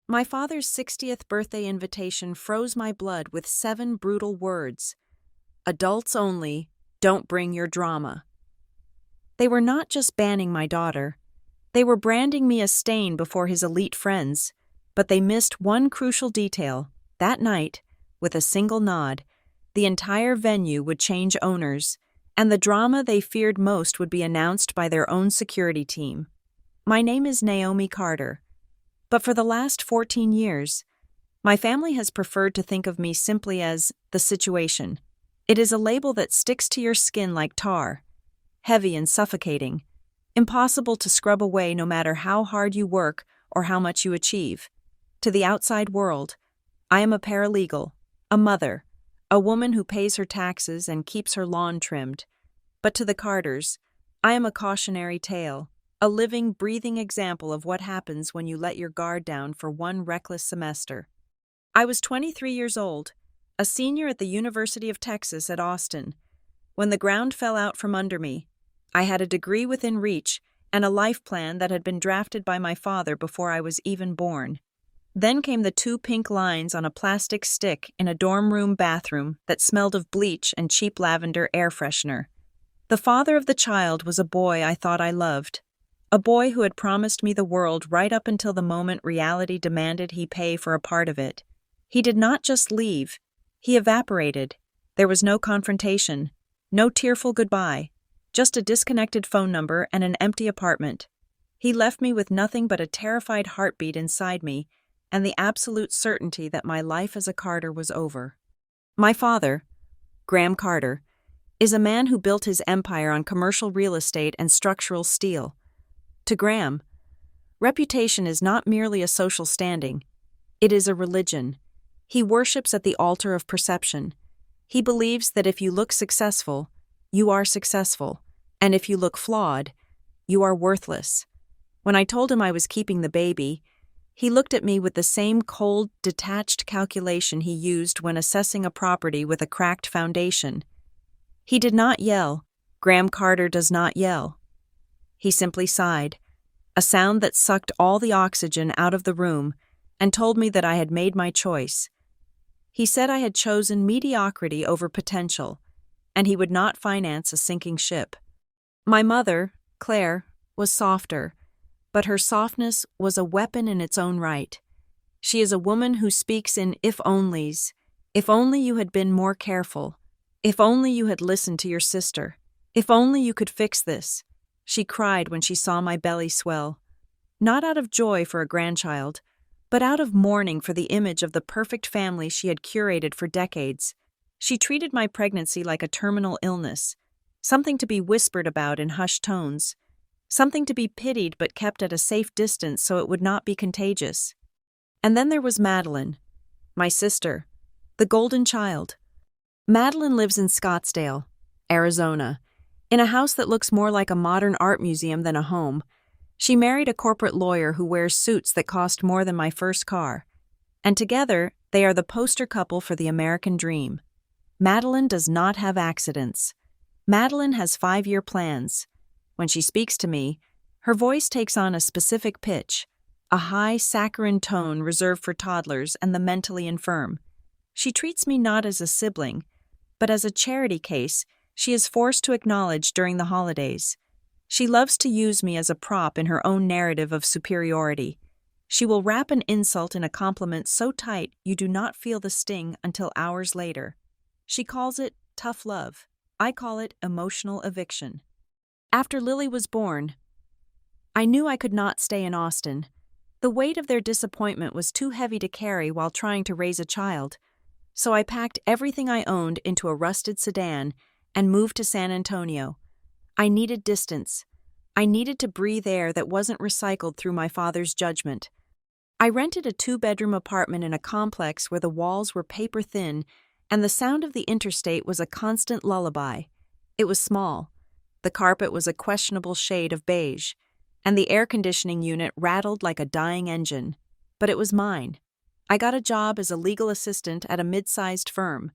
My father's 60th birthday invitation froze my blood with 7 brutal words. Adults only, don't bring your drama. They were not just banning my daughter. They were branding me a stain before his elite friends. But they missed one crucial detail. That night, with a single nod, the entire venue would change owners, and the drama they feared most would be announced by their own security team. My name is Naomi Carter. But for the last 14 years, my family has preferred to think of me simply as the situation. It is a label that sticks to your skin like tar, heavy and suffocating, impossible to scrub away no matter how hard you work or how much you achieve. To the outside world, I am a paralegal, a mother, a woman who pays her taxes and keeps her lawn trimmed. But to the Carters, I am a cautionary tale, a living, breathing example of what happens when you let your guard down for one reckless semester. I was 23 years old, a senior at the University of Texas at Austin, when the ground fell out from under me. I had a degree within reach and a life plan that had been drafted by my father before I was even born. Then came the 2 pink lines on a plastic stick in a dorm room bathroom that smelled of bleach and cheap lavender air freshener. The father of the child was a boy I thought I loved, a boy who had promised me the world right up until the moment reality demanded he pay for a part of it. He did not just leave, he evaporated. There was no confrontation, no tearful goodbye, just a disconnected phone number and an empty apartment. He left me with nothing but a terrified heartbeat inside me and the absolute certainty that my life as a Carter was over. My father, Graham Carter, is a man who built his empire on commercial real estate and structural steel. To Graham, reputation is not merely a social standing, it is a religion. He worships at the altar of perception. He believes that if you look successful, you are successful, and if you look flawed, you are worthless. When I told him I was keeping the baby, he looked at me with the same cold, detached calculation he used when assessing a property with a cracked foundation. He did not yell. Graham Carter does not yell. He simply sighed, a sound that sucked all the oxygen out of the room, and told me that I had made my choice. He said I had chosen mediocrity over potential, and he would not finance a sinking ship. My mother, Claire, was softer, but her softness was a weapon in its own right. She is a woman who speaks in if-onlys. If only you had been more careful. If only you had listened to your sister. If only you could fix this. She cried when she saw my belly swell. Not out of joy for a grandchild, but out of mourning for the image of the perfect family she had curated for decades. She treated my pregnancy like a terminal illness, something to be whispered about in hushed tones. Something to be pitied but kept at a safe distance so it would not be contagious. And then there was Madeline, my sister, the golden child. Madeline lives in Scottsdale, Arizona, in a house that looks more like a modern art museum than a home. She married a corporate lawyer who wears suits that cost more than my first car. And together, they are the poster couple for the American dream. Madeline does not have accidents. Madeline has 5-year plans. When she speaks to me, her voice takes on a specific pitch, a high saccharine tone reserved for toddlers and the mentally infirm. She treats me not as a sibling, but as a charity case she is forced to acknowledge during the holidays. She loves to use me as a prop in her own narrative of superiority. She will wrap an insult in a compliment so tight you do not feel the sting until hours later. She calls it tough love. I call it emotional eviction. After Lily was born, I knew I could not stay in Austin. The weight of their disappointment was too heavy to carry while trying to raise a child, so I packed everything I owned into a rusted sedan and moved to San Antonio. I needed distance. I needed to breathe air that wasn't recycled through my father's judgment. I rented a 2-bedroom apartment in a complex where the walls were paper thin and the sound of the interstate was a constant lullaby. It was small. The carpet was a questionable shade of beige, and the air conditioning unit rattled like a dying engine. But it was mine. I got a job as a legal assistant at a mid-sized firm,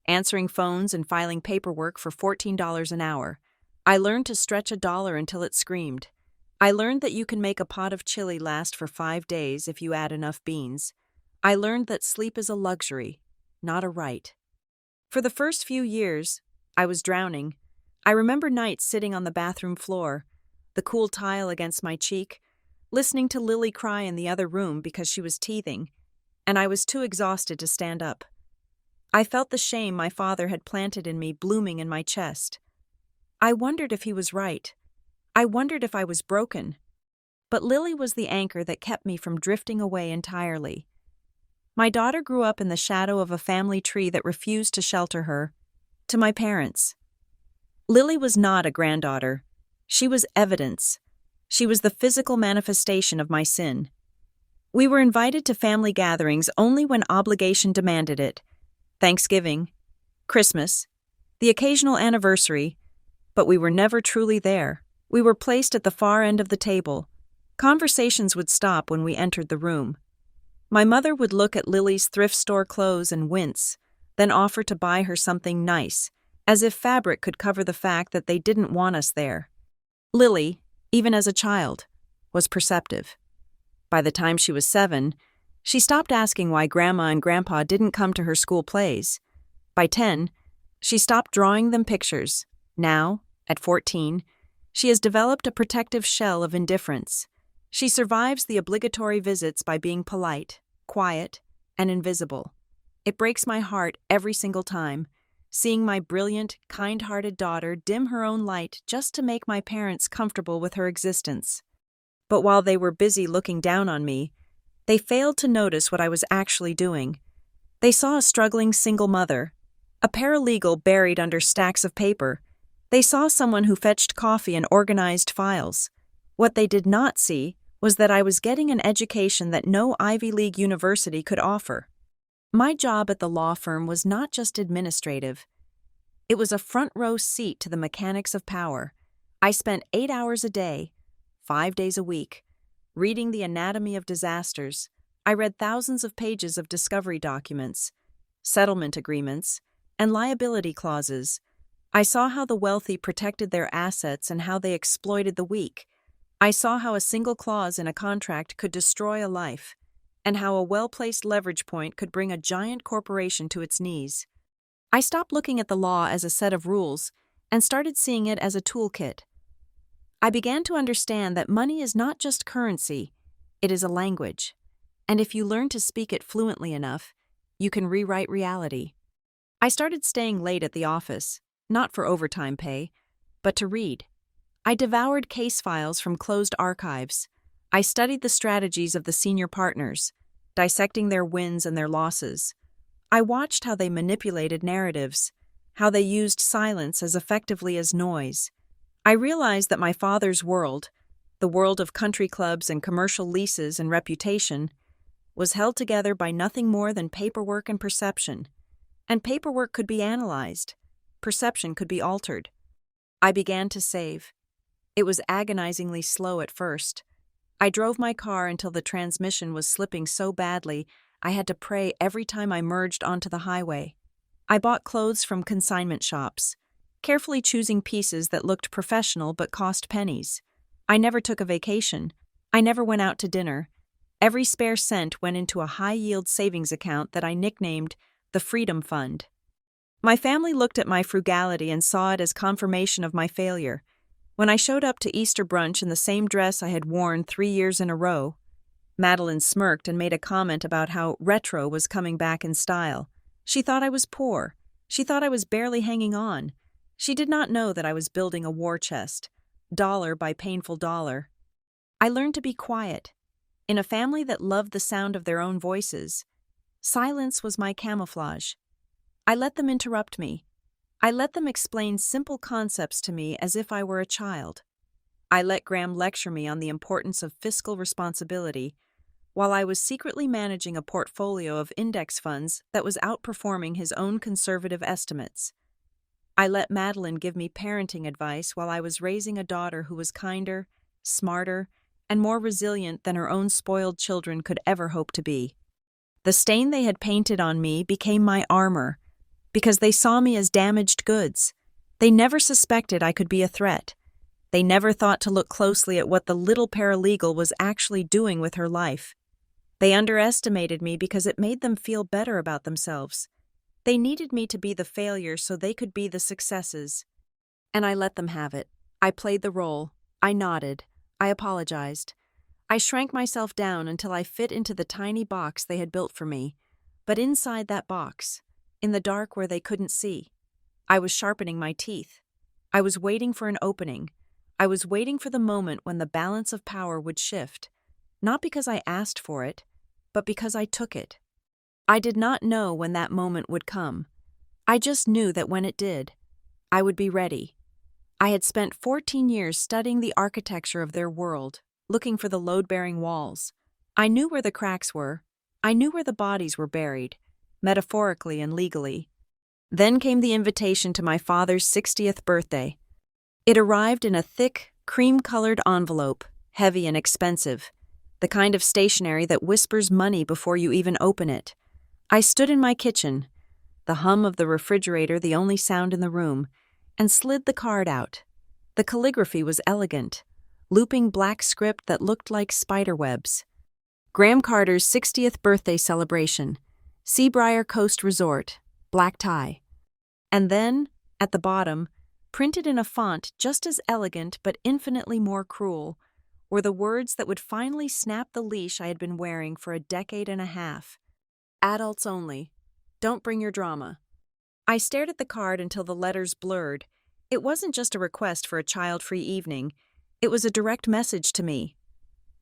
answering phones and filing paperwork for $14 an hour. I learned to stretch a dollar until it screamed. I learned that you can make a pot of chili last for 5 days if you add enough beans. I learned that sleep is a luxury, not a right. For the first few years, I was drowning. I remember nights sitting on the bathroom floor, the cool tile against my cheek, listening to Lily cry in the other room because she was teething, and I was too exhausted to stand up. I felt the shame my father had planted in me blooming in my chest. I wondered if he was right. I wondered if I was broken. But Lily was the anchor that kept me from drifting away entirely. My daughter grew up in the shadow of a family tree that refused to shelter her. To my parents. Lily was not a granddaughter. She was evidence. She was the physical manifestation of my sin. We were invited to family gatherings only when obligation demanded it. Thanksgiving, Christmas, the occasional anniversary, but we were never truly there. We were placed at the far end of the table. Conversations would stop when we entered the room. My mother would look at Lily's thrift store clothes and wince, then offer to buy her something nice, as if fabric could cover the fact that they didn't want us there. Lily, even as a child, was perceptive. By the time she was 7, she stopped asking why Grandma and Grandpa didn't come to her school plays. By 10, she stopped drawing them pictures. Now, at 14, she has developed a protective shell of indifference. She survives the obligatory visits by being polite, quiet, and invisible. It breaks my heart every single time, seeing my brilliant, kind-hearted daughter dim her own light just to make my parents comfortable with her existence. But while they were busy looking down on me, they failed to notice what I was actually doing. They saw a struggling single mother, a paralegal buried under stacks of paper. They saw someone who fetched coffee and organized files. What they did not see was that I was getting an education that no Ivy League university could offer. My job at the law firm was not just administrative. It was a front-row seat to the mechanics of power. I spent 8 hours a day, 5 days a week, reading the anatomy of disasters. I read thousands of pages of discovery documents, settlement agreements, and liability clauses. I saw how the wealthy protected their assets and how they exploited the weak. I saw how a single clause in a contract could destroy a life, and how a well-placed leverage point could bring a giant corporation to its knees. I stopped looking at the law as a set of rules and started seeing it as a toolkit. I began to understand that money is not just currency, it is a language, and if you learn to speak it fluently enough, you can rewrite reality. I started staying late at the office, not for overtime pay, but to read. I devoured case files from closed archives. I studied the strategies of the senior partners, dissecting their wins and their losses. I watched how they manipulated narratives, how they used silence as effectively as noise. I realized that my father's world, the world of country clubs and commercial leases and reputation, was held together by nothing more than paperwork and perception. And paperwork could be analyzed. Perception could be altered. I began to save. It was agonizingly slow at first. I drove my car until the transmission was slipping so badly I had to pray every time I merged onto the highway. I bought clothes from consignment shops, carefully choosing pieces that looked professional but cost pennies. I never took a vacation. I never went out to dinner. Every spare cent went into a high-yield savings account that I nicknamed the Freedom Fund. My family looked at my frugality and saw it as confirmation of my failure. When I showed up to Easter brunch in the same dress I had worn 3 years in a row, Madeline smirked and made a comment about how retro was coming back in style. She thought I was poor. She thought I was barely hanging on. She did not know that I was building a war chest, dollar by painful dollar. I learned to be quiet. In a family that loved the sound of their own voices, silence was my camouflage. I let them interrupt me. I let them explain simple concepts to me as if I were a child. I let Graham lecture me on the importance of fiscal responsibility, while I was secretly managing a portfolio of index funds that was outperforming his own conservative estimates. I let Madeline give me parenting advice while I was raising a daughter who was kinder, smarter, and more resilient than her own spoiled children could ever hope to be. The stain they had painted on me became my armor, because they saw me as damaged goods. They never suspected I could be a threat. They never thought to look closely at what the little paralegal was actually doing with her life. They underestimated me because it made them feel better about themselves. They needed me to be the failure so they could be the successes. And I let them have it. I played the role. I nodded. I apologized. I shrank myself down until I fit into the tiny box they had built for me. But inside that box, in the dark where they couldn't see, I was sharpening my teeth. I was waiting for an opening. I was waiting for the moment when the balance of power would shift, not because I asked for it, but because I took it. I did not know when that moment would come. I just knew that when it did, I would be ready. I had spent 14 years studying the architecture of their world, looking for the load-bearing walls. I knew where the cracks were. I knew where the bodies were buried, metaphorically and legally. Then came the invitation to my father's 60th birthday. It arrived in a thick, cream-colored envelope, heavy and expensive, the kind of stationery that whispers money before you even open it. I stood in my kitchen, the hum of the refrigerator the only sound in the room, and slid the card out. The calligraphy was elegant, looping black script that looked like spider webs. Graham Carter's 60th birthday celebration, Seabriar Coast Resort, black tie. And then, at the bottom, printed in a font just as elegant but infinitely more cruel, were the words that would finally snap the leash I had been wearing for a decade and a half. Adults only. Don't bring your drama. I stared at the card until the letters blurred. It wasn't just a request for a child-free evening. It was a direct message to me.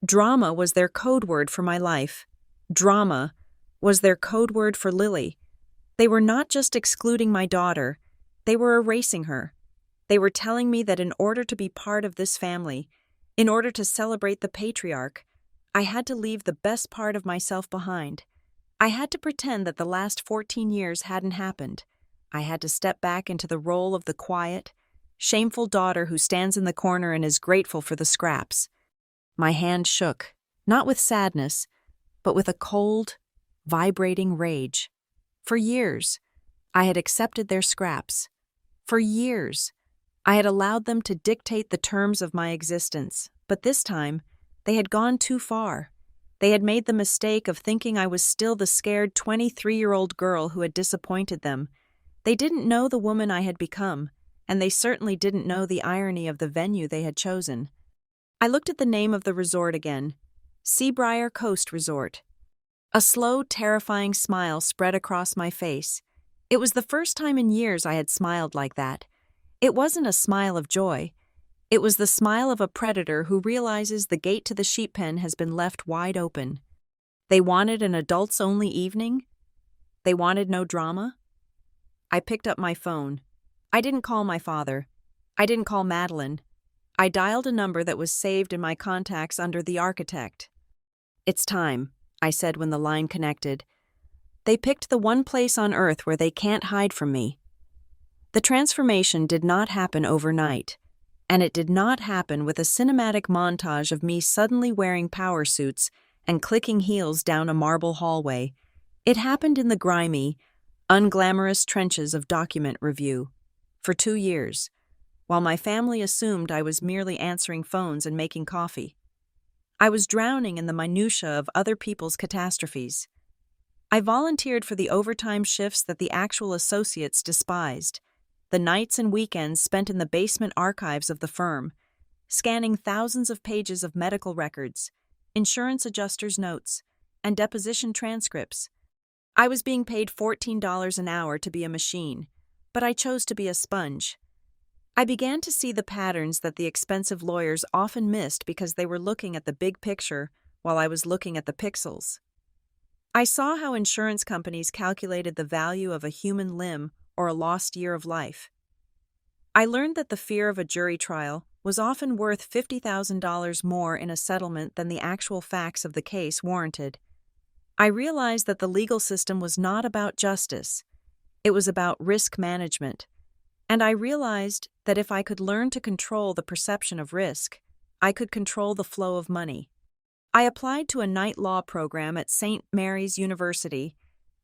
Drama was their code word for my life. Drama was their code word for Lily. They were not just excluding my daughter. They were erasing her. They were telling me that in order to be part of this family, in order to celebrate the patriarch, I had to leave the best part of myself behind. I had to pretend that the last 14 years hadn't happened. I had to step back into the role of the quiet, shameful daughter who stands in the corner and is grateful for the scraps. My hand shook, not with sadness, but with a cold, vibrating rage. For years, I had accepted their scraps. For years, I had allowed them to dictate the terms of my existence, but this time, they had gone too far. They had made the mistake of thinking I was still the scared 23-year-old girl who had disappointed them. They didn't know the woman I had become, and they certainly didn't know the irony of the venue they had chosen. I looked at the name of the resort again, Seabriar Coast Resort. A slow, terrifying smile spread across my face. It was the first time in years I had smiled like that. It wasn't a smile of joy. It was the smile of a predator who realizes the gate to the sheep pen has been left wide open. They wanted an adults-only evening? They wanted no drama? I picked up my phone. I didn't call my father. I didn't call Madeline. I dialed a number that was saved in my contacts under the architect. "It's time," I said when the line connected. They picked the one place on earth where they can't hide from me. The transformation did not happen overnight, and it did not happen with a cinematic montage of me suddenly wearing power suits and clicking heels down a marble hallway. It happened in the grimy, unglamorous trenches of document review. For 2 years, while my family assumed I was merely answering phones and making coffee. I was drowning in the minutiae of other people's catastrophes. I volunteered for the overtime shifts that the actual associates despised, the nights and weekends spent in the basement archives of the firm, scanning thousands of pages of medical records, insurance adjusters' notes, and deposition transcripts. I was being paid $14 an hour to be a machine, but I chose to be a sponge. I began to see the patterns that the expensive lawyers often missed because they were looking at the big picture while I was looking at the pixels. I saw how insurance companies calculated the value of a human limb or a lost year of life. I learned that the fear of a jury trial was often worth $50,000 more in a settlement than the actual facts of the case warranted. I realized that the legal system was not about justice. It was about risk management. And I realized that if I could learn to control the perception of risk, I could control the flow of money. I applied to a night law program at St. Mary's University.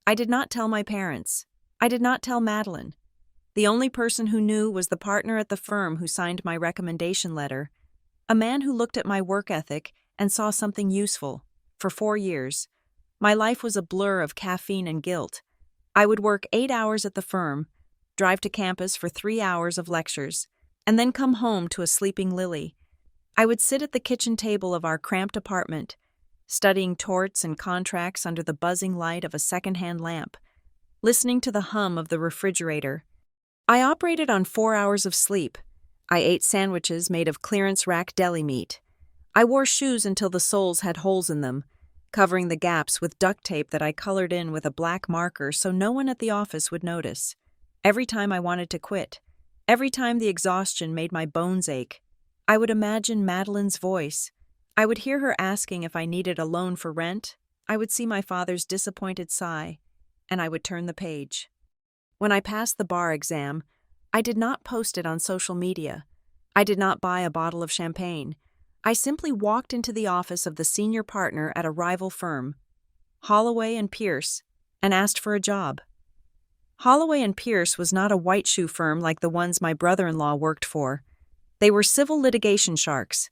I did not tell my parents. I did not tell Madeline. The only person who knew was the partner at the firm who signed my recommendation letter, a man who looked at my work ethic and saw something useful. For 4 years, my life was a blur of caffeine and guilt. I would work 8 hours at the firm, drive to campus for 3 hours of lectures, and then come home to a sleeping Lily. I would sit at the kitchen table of our cramped apartment, studying torts and contracts under the buzzing light of a second-hand lamp, listening to the hum of the refrigerator. I operated on 4 hours of sleep. I ate sandwiches made of clearance rack deli meat. I wore shoes until the soles had holes in them, covering the gaps with duct tape that I colored in with a black marker so no one at the office would notice. Every time I wanted to quit, every time the exhaustion made my bones ache, I would imagine Madeline's voice. I would hear her asking if I needed a loan for rent. I would see my father's disappointed sigh, and I would turn the page. When I passed the bar exam, I did not post it on social media. I did not buy a bottle of champagne. I simply walked into the office of the senior partner at a rival firm, Holloway and Pierce, and asked for a job. Holloway and Pierce was not a white shoe firm like the ones my brother-in-law worked for. They were civil litigation sharks.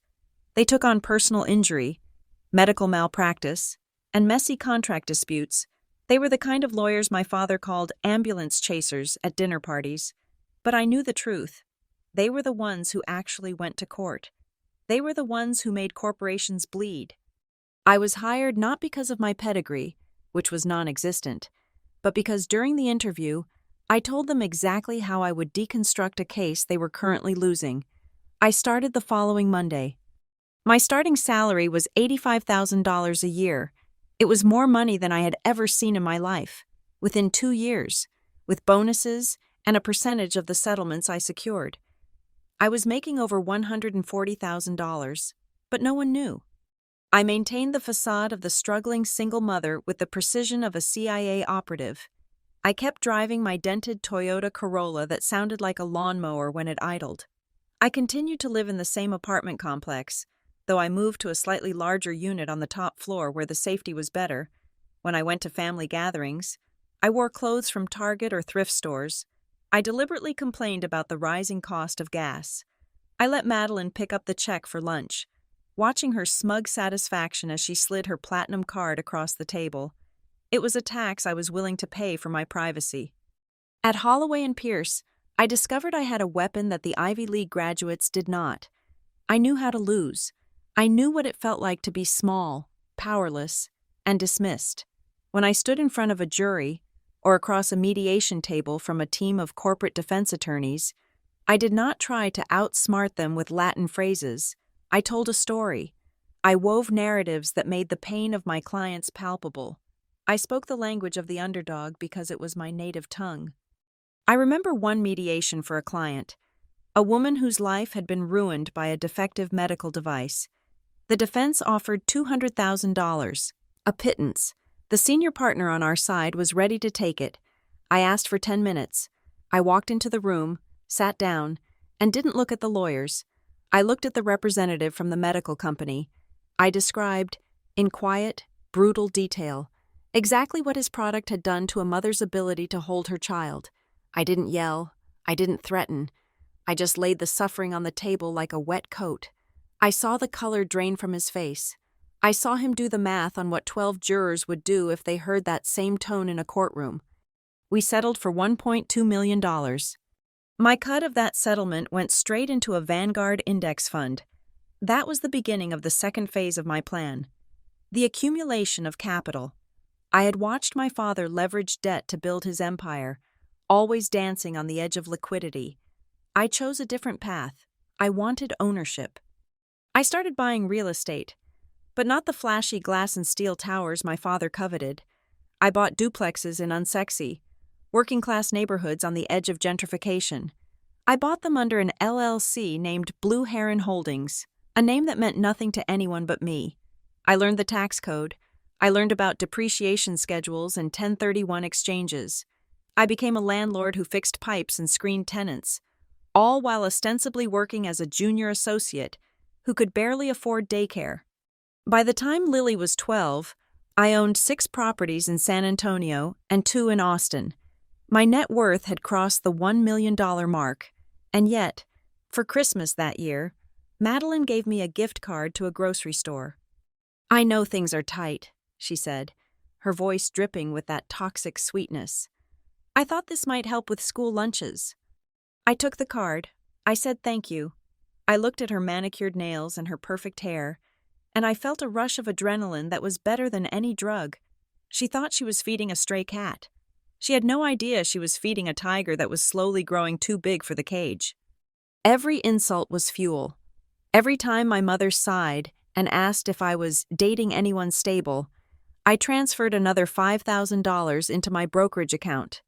They took on personal injury, medical malpractice, and messy contract disputes. They were the kind of lawyers my father called ambulance chasers at dinner parties. But I knew the truth. They were the ones who actually went to court. They were the ones who made corporations bleed. I was hired not because of my pedigree, which was non-existent, but because during the interview, I told them exactly how I would deconstruct a case they were currently losing. I started the following Monday. My starting salary was $85,000 a year. It was more money than I had ever seen in my life, within 2 years, with bonuses and a percentage of the settlements I secured. I was making over $140,000, but no one knew. I maintained the facade of the struggling single mother with the precision of a CIA operative. I kept driving my dented Toyota Corolla that sounded like a lawnmower when it idled. I continued to live in the same apartment complex, though I moved to a slightly larger unit on the top floor where the safety was better. When I went to family gatherings, I wore clothes from Target or thrift stores. I deliberately complained about the rising cost of gas. I let Madeline pick up the check for lunch, watching her smug satisfaction as she slid her platinum card across the table. It was a tax I was willing to pay for my privacy. At Holloway and Pierce, I discovered I had a weapon that the Ivy League graduates did not. I knew how to lose. I knew what it felt like to be small, powerless, and dismissed. When I stood in front of a jury, or across a mediation table from a team of corporate defense attorneys, I did not try to outsmart them with Latin phrases. I told a story. I wove narratives that made the pain of my clients palpable. I spoke the language of the underdog because it was my native tongue. I remember one mediation for a client, a woman whose life had been ruined by a defective medical device. The defense offered $200,000, a pittance. The senior partner on our side was ready to take it. I asked for 10 minutes. I walked into the room, sat down, and didn't look at the lawyers. I looked at the representative from the medical company. I described, in quiet, brutal detail, exactly what his product had done to a mother's ability to hold her child. I didn't yell. I didn't threaten. I just laid the suffering on the table like a wet coat. I saw the color drain from his face. I saw him do the math on what 12 jurors would do if they heard that same tone in a courtroom. We settled for $1.2 million. My cut of that settlement went straight into a Vanguard index fund. That was the beginning of the second phase of my plan, the accumulation of capital. I had watched my father leverage debt to build his empire, always dancing on the edge of liquidity. I chose a different path. I wanted ownership. I started buying real estate, but not the flashy glass and steel towers my father coveted. I bought duplexes in unsexy, working-class neighborhoods on the edge of gentrification. I bought them under an LLC named Blue Heron Holdings, a name that meant nothing to anyone but me. I learned the tax code. I learned about depreciation schedules and 1031 exchanges. I became a landlord who fixed pipes and screened tenants, all while ostensibly working as a junior associate who could barely afford daycare. By the time Lily was 12, I owned 6 properties in San Antonio and 2 in Austin. My net worth had crossed the $1 million mark, and yet, for Christmas that year, Madeline gave me a gift card to a grocery store. "I know things are tight," she said, her voice dripping with that toxic sweetness. "I thought this might help with school lunches." I took the card. I said thank you. I looked at her manicured nails and her perfect hair, and I felt a rush of adrenaline that was better than any drug. She thought she was feeding a stray cat. She had no idea she was feeding a tiger that was slowly growing too big for the cage. Every insult was fuel. Every time my mother sighed and asked if I was dating anyone stable, I transferred another $5,000 into my brokerage account.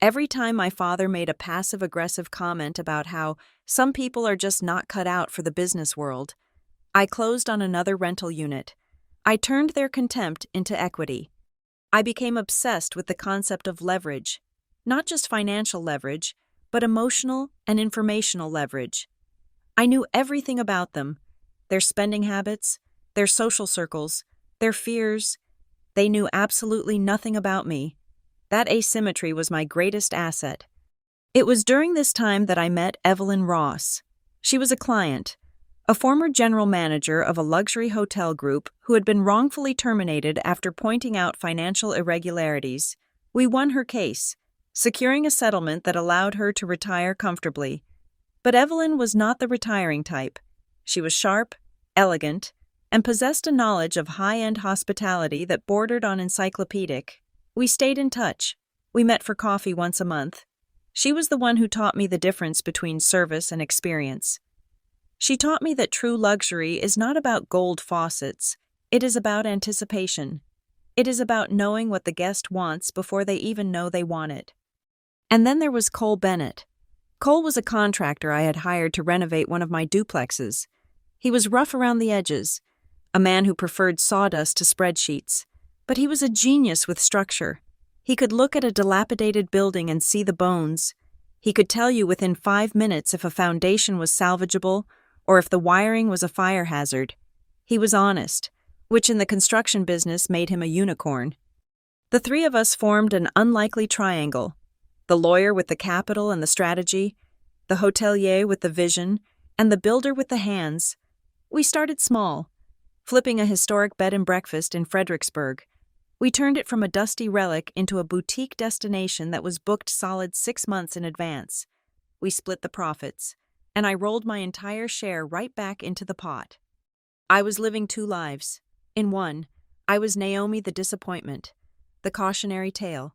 Every time my father made a passive-aggressive comment about how some people are just not cut out for the business world, I closed on another rental unit. I turned their contempt into equity. I became obsessed with the concept of leverage, not just financial leverage, but emotional and informational leverage. I knew everything about them, their spending habits, their social circles, their fears. They knew absolutely nothing about me. That asymmetry was my greatest asset. It was during this time that I met Evelyn Ross. She was a client, a former general manager of a luxury hotel group who had been wrongfully terminated after pointing out financial irregularities. We won her case, securing a settlement that allowed her to retire comfortably. But Evelyn was not the retiring type. She was sharp, elegant, and possessed a knowledge of high-end hospitality that bordered on encyclopedic. We stayed in touch. We met for coffee once a month. She was the one who taught me the difference between service and experience. She taught me that true luxury is not about gold faucets. It is about anticipation. It is about knowing what the guest wants before they even know they want it. And then there was Cole Bennett. Cole was a contractor I had hired to renovate one of my duplexes. He was rough around the edges, a man who preferred sawdust to spreadsheets. But he was a genius with structure. He could look at a dilapidated building and see the bones. He could tell you within 5 minutes if a foundation was salvageable or if the wiring was a fire hazard. He was honest, which in the construction business made him a unicorn. The three of us formed an unlikely triangle: the lawyer with the capital and the strategy, the hotelier with the vision, and the builder with the hands. We started small, flipping a historic bed and breakfast in Fredericksburg. We turned it from a dusty relic into a boutique destination that was booked solid 6 months in advance. We split the profits, and I rolled my entire share right back into the pot. I was living 2 lives. In one, I was Naomi the disappointment, the cautionary tale,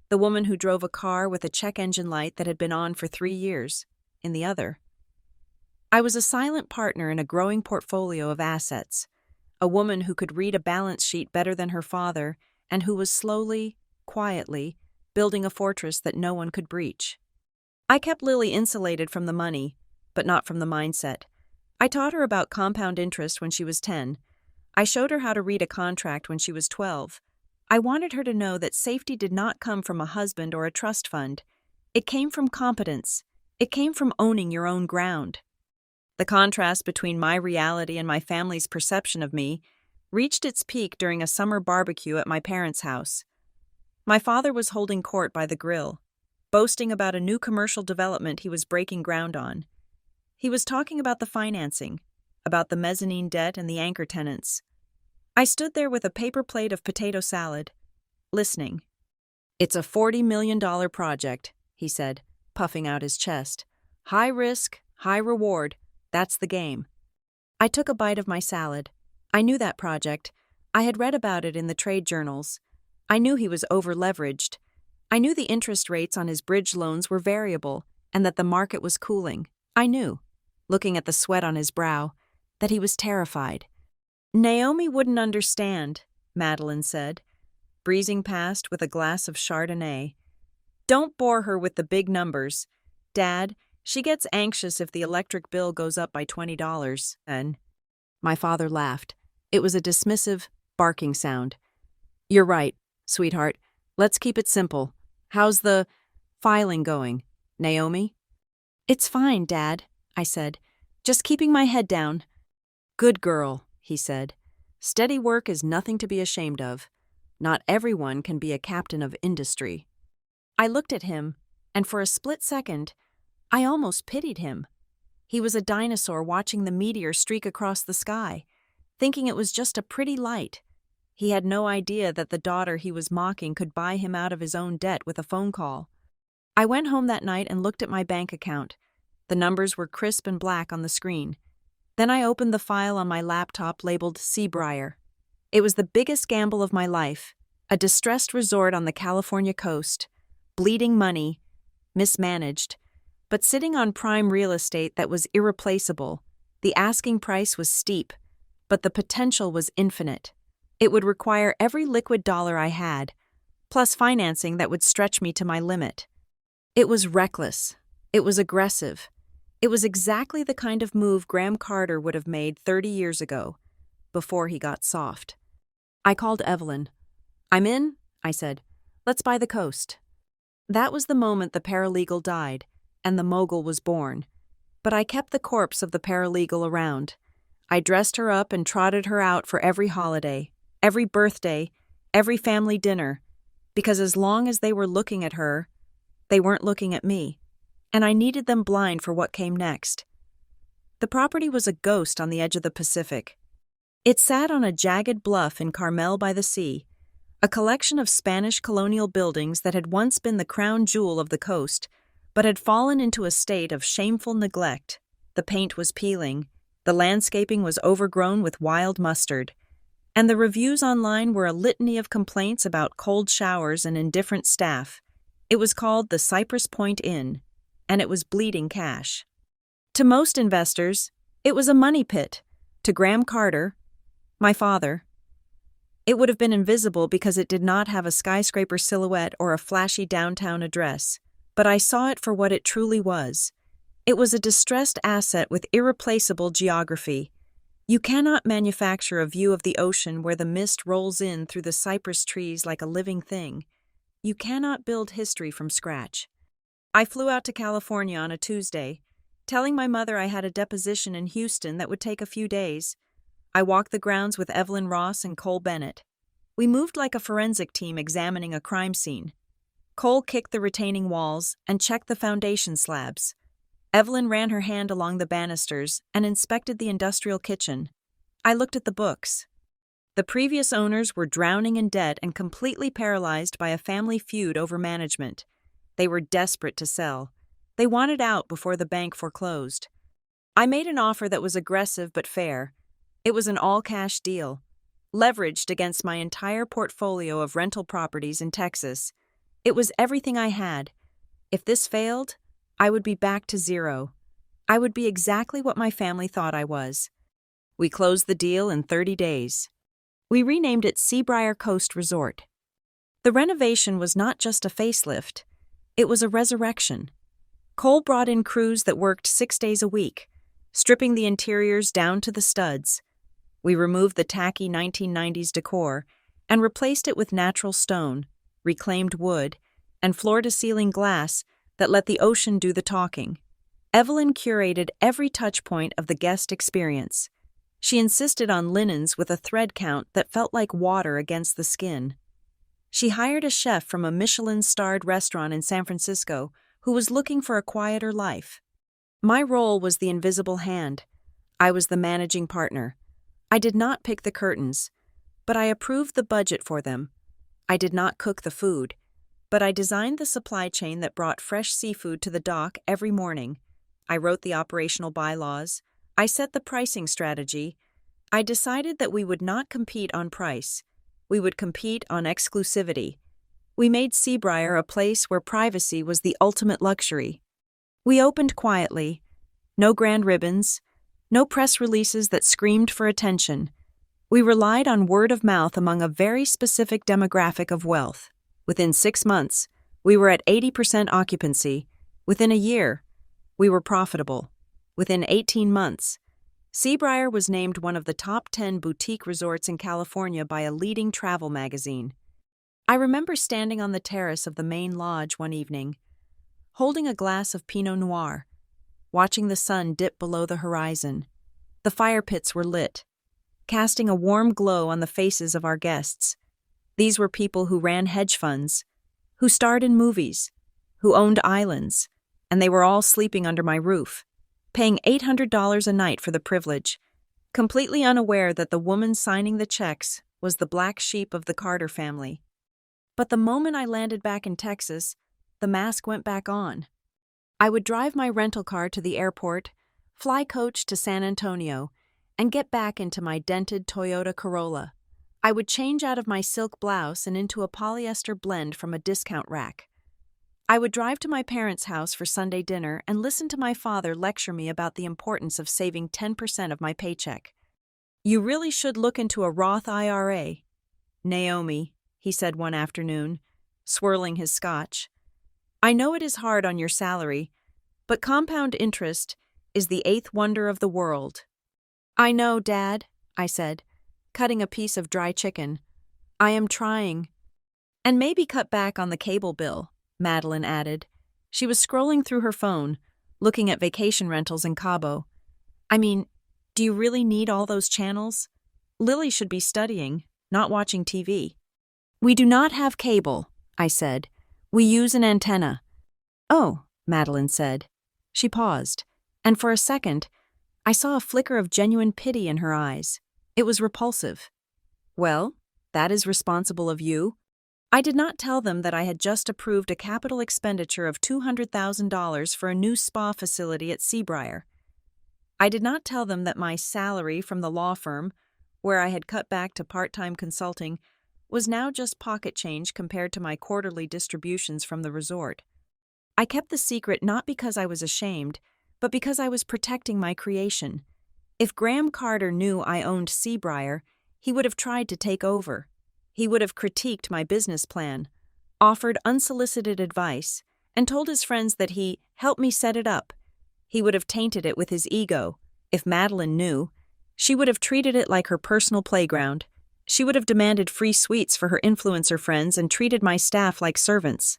the woman who drove a car with a check engine light that had been on for 3 years. In the other, I was a silent partner in a growing portfolio of assets, a woman who could read a balance sheet better than her father and who was slowly, quietly, building a fortress that no one could breach. I kept Lily insulated from the money, but not from the mindset. I taught her about compound interest when she was 10. I showed her how to read a contract when she was 12. I wanted her to know that safety did not come from a husband or a trust fund. It came from competence. It came from owning your own ground. The contrast between my reality and my family's perception of me reached its peak during a summer barbecue at my parents' house. My father was holding court by the grill, boasting about a new commercial development he was breaking ground on. He was talking about the financing, about the mezzanine debt and the anchor tenants. I stood there with a paper plate of potato salad, listening. "It's a $40 million project," he said, puffing out his chest. "High risk, high reward. That's the game." I took a bite of my salad. I knew that project. I had read about it in the trade journals. I knew he was over-leveraged. I knew the interest rates on his bridge loans were variable and that the market was cooling. I knew, looking at the sweat on his brow, that he was terrified. "Naomi wouldn't understand," Madeline said, breezing past with a glass of Chardonnay. "Don't bore her with the big numbers. Dad, she gets anxious if the electric bill goes up by $20. And my father laughed. It was a dismissive, barking sound. "You're right, sweetheart. Let's keep it simple. How's the filing going, Naomi?" "It's fine, Dad," I said. "Just keeping my head down." "Good girl," he said. "Steady work is nothing to be ashamed of. Not everyone can be a captain of industry." I looked at him, and for a split second, I almost pitied him. He was a dinosaur watching the meteor streak across the sky, thinking it was just a pretty light. He had no idea that the daughter he was mocking could buy him out of his own debt with a phone call. I went home that night and looked at my bank account. The numbers were crisp and black on the screen. Then I opened the file on my laptop labeled Seabriar. It was the biggest gamble of my life, a distressed resort on the California coast, bleeding money, mismanaged, but sitting on prime real estate that was irreplaceable. The asking price was steep, but the potential was infinite. It would require every liquid dollar I had, plus financing that would stretch me to my limit. It was reckless. It was aggressive. It was exactly the kind of move Graham Carter would have made 30 years ago, before he got soft. I called Evelyn. "I'm in," I said. "Let's buy the coast." That was the moment the paralegal died, and the mogul was born. But I kept the corpse of the paralegal around. I dressed her up and trotted her out for every holiday, every birthday, every family dinner, because as long as they were looking at her, they weren't looking at me, and I needed them blind for what came next. The property was a ghost on the edge of the Pacific. It sat on a jagged bluff in Carmel by the sea, a collection of Spanish colonial buildings that had once been the crown jewel of the coast, but had fallen into a state of shameful neglect. The paint was peeling, the landscaping was overgrown with wild mustard, and the reviews online were a litany of complaints about cold showers and indifferent staff. It was called the Cypress Point Inn, and it was bleeding cash. To most investors, it was a money pit. To Graham Carter, my father, it would have been invisible because it did not have a skyscraper silhouette or a flashy downtown address, but I saw it for what it truly was. It was a distressed asset with irreplaceable geography. You cannot manufacture a view of the ocean where the mist rolls in through the cypress trees like a living thing. You cannot build history from scratch. I flew out to California on a Tuesday, telling my mother I had a deposition in Houston that would take a few days. I walked the grounds with Evelyn Ross and Cole Bennett. We moved like a forensic team examining a crime scene. Cole kicked the retaining walls and checked the foundation slabs. Evelyn ran her hand along the banisters and inspected the industrial kitchen. I looked at the books. The previous owners were drowning in debt and completely paralyzed by a family feud over management. They were desperate to sell. They wanted out before the bank foreclosed. I made an offer that was aggressive but fair. It was an all-cash deal, leveraged against my entire portfolio of rental properties in Texas. It was everything I had. If this failed, I would be back to zero. I would be exactly what my family thought I was. We closed the deal in 30 days. We renamed it Seabriar Coast Resort. The renovation was not just a facelift. It was a resurrection. Cole brought in crews that worked 6 days a week, stripping the interiors down to the studs. We removed the tacky 1990s decor and replaced it with natural stone, reclaimed wood, and floor-to-ceiling glass that let the ocean do the talking. Evelyn curated every touchpoint of the guest experience. She insisted on linens with a thread count that felt like water against the skin. She hired a chef from a Michelin-starred restaurant in San Francisco who was looking for a quieter life. My role was the invisible hand. I was the managing partner. I did not pick the curtains, but I approved the budget for them. I did not cook the food, but I designed the supply chain that brought fresh seafood to the dock every morning. I wrote the operational bylaws. I set the pricing strategy. I decided that we would not compete on price. We would compete on exclusivity. We made Seabriar a place where privacy was the ultimate luxury. We opened quietly. No grand ribbons. No press releases that screamed for attention. We relied on word of mouth among a very specific demographic of wealth. Within 6 months, we were at 80% occupancy. Within a year, we were profitable. Within 18 months, Seabriar was named one of the top 10 boutique resorts in California by a leading travel magazine. I remember standing on the terrace of the main lodge one evening, holding a glass of Pinot Noir, watching the sun dip below the horizon. The fire pits were lit, casting a warm glow on the faces of our guests. These were people who ran hedge funds, who starred in movies, who owned islands, and they were all sleeping under my roof, paying $800 a night for the privilege, completely unaware that the woman signing the checks was the black sheep of the Carter family. But the moment I landed back in Texas, the mask went back on. I would drive my rental car to the airport, fly coach to San Antonio, and get back into my dented Toyota Corolla. I would change out of my silk blouse and into a polyester blend from a discount rack. I would drive to my parents' house for Sunday dinner and listen to my father lecture me about the importance of saving 10% of my paycheck. "You really should look into a Roth IRA, Naomi," he said one afternoon, swirling his scotch. "I know it is hard on your salary, but compound interest is the eighth wonder of the world." "I know, Dad," I said, cutting a piece of dry chicken. "I am trying." "And maybe cut back on the cable bill," Madeline added. She was scrolling through her phone, looking at vacation rentals in Cabo. "I mean, do you really need all those channels? Lily should be studying, not watching TV." "We do not have cable," I said. "We use an antenna." "Oh," Madeline said. She paused, and for a second, I saw a flicker of genuine pity in her eyes. It was repulsive. "Well, that is responsible of you." I did not tell them that I had just approved a capital expenditure of $200,000 for a new spa facility at Seabriar. I did not tell them that my salary from the law firm, where I had cut back to part-time consulting, was now just pocket change compared to my quarterly distributions from the resort. I kept the secret not because I was ashamed, but because I was protecting my creation. If Graham Carter knew I owned Seabriar, he would have tried to take over. He would have critiqued my business plan, offered unsolicited advice, and told his friends that he helped me set it up. He would have tainted it with his ego. If Madeline knew, she would have treated it like her personal playground. She would have demanded free suites for her influencer friends and treated my staff like servants.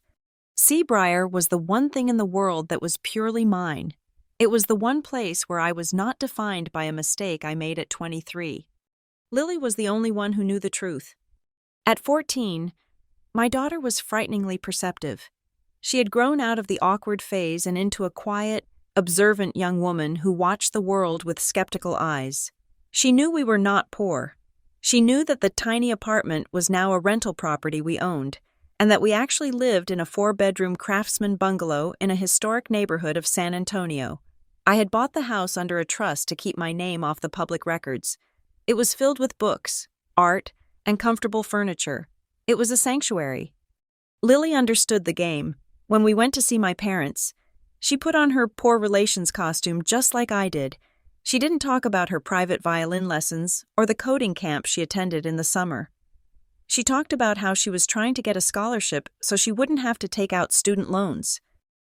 Seabriar was the one thing in the world that was purely mine. It was the one place where I was not defined by a mistake I made at 23. Lily was the only one who knew the truth. At 14, my daughter was frighteningly perceptive. She had grown out of the awkward phase and into a quiet, observant young woman who watched the world with skeptical eyes. She knew we were not poor. She knew that the tiny apartment was now a rental property we owned, and that we actually lived in a 4-bedroom craftsman bungalow in a historic neighborhood of San Antonio. I had bought the house under a trust to keep my name off the public records. It was filled with books, art, and comfortable furniture. It was a sanctuary. Lily understood the game. When we went to see my parents, she put on her poor relations costume just like I did. She didn't talk about her private violin lessons or the coding camp she attended in the summer. She talked about how she was trying to get a scholarship so she wouldn't have to take out student loans.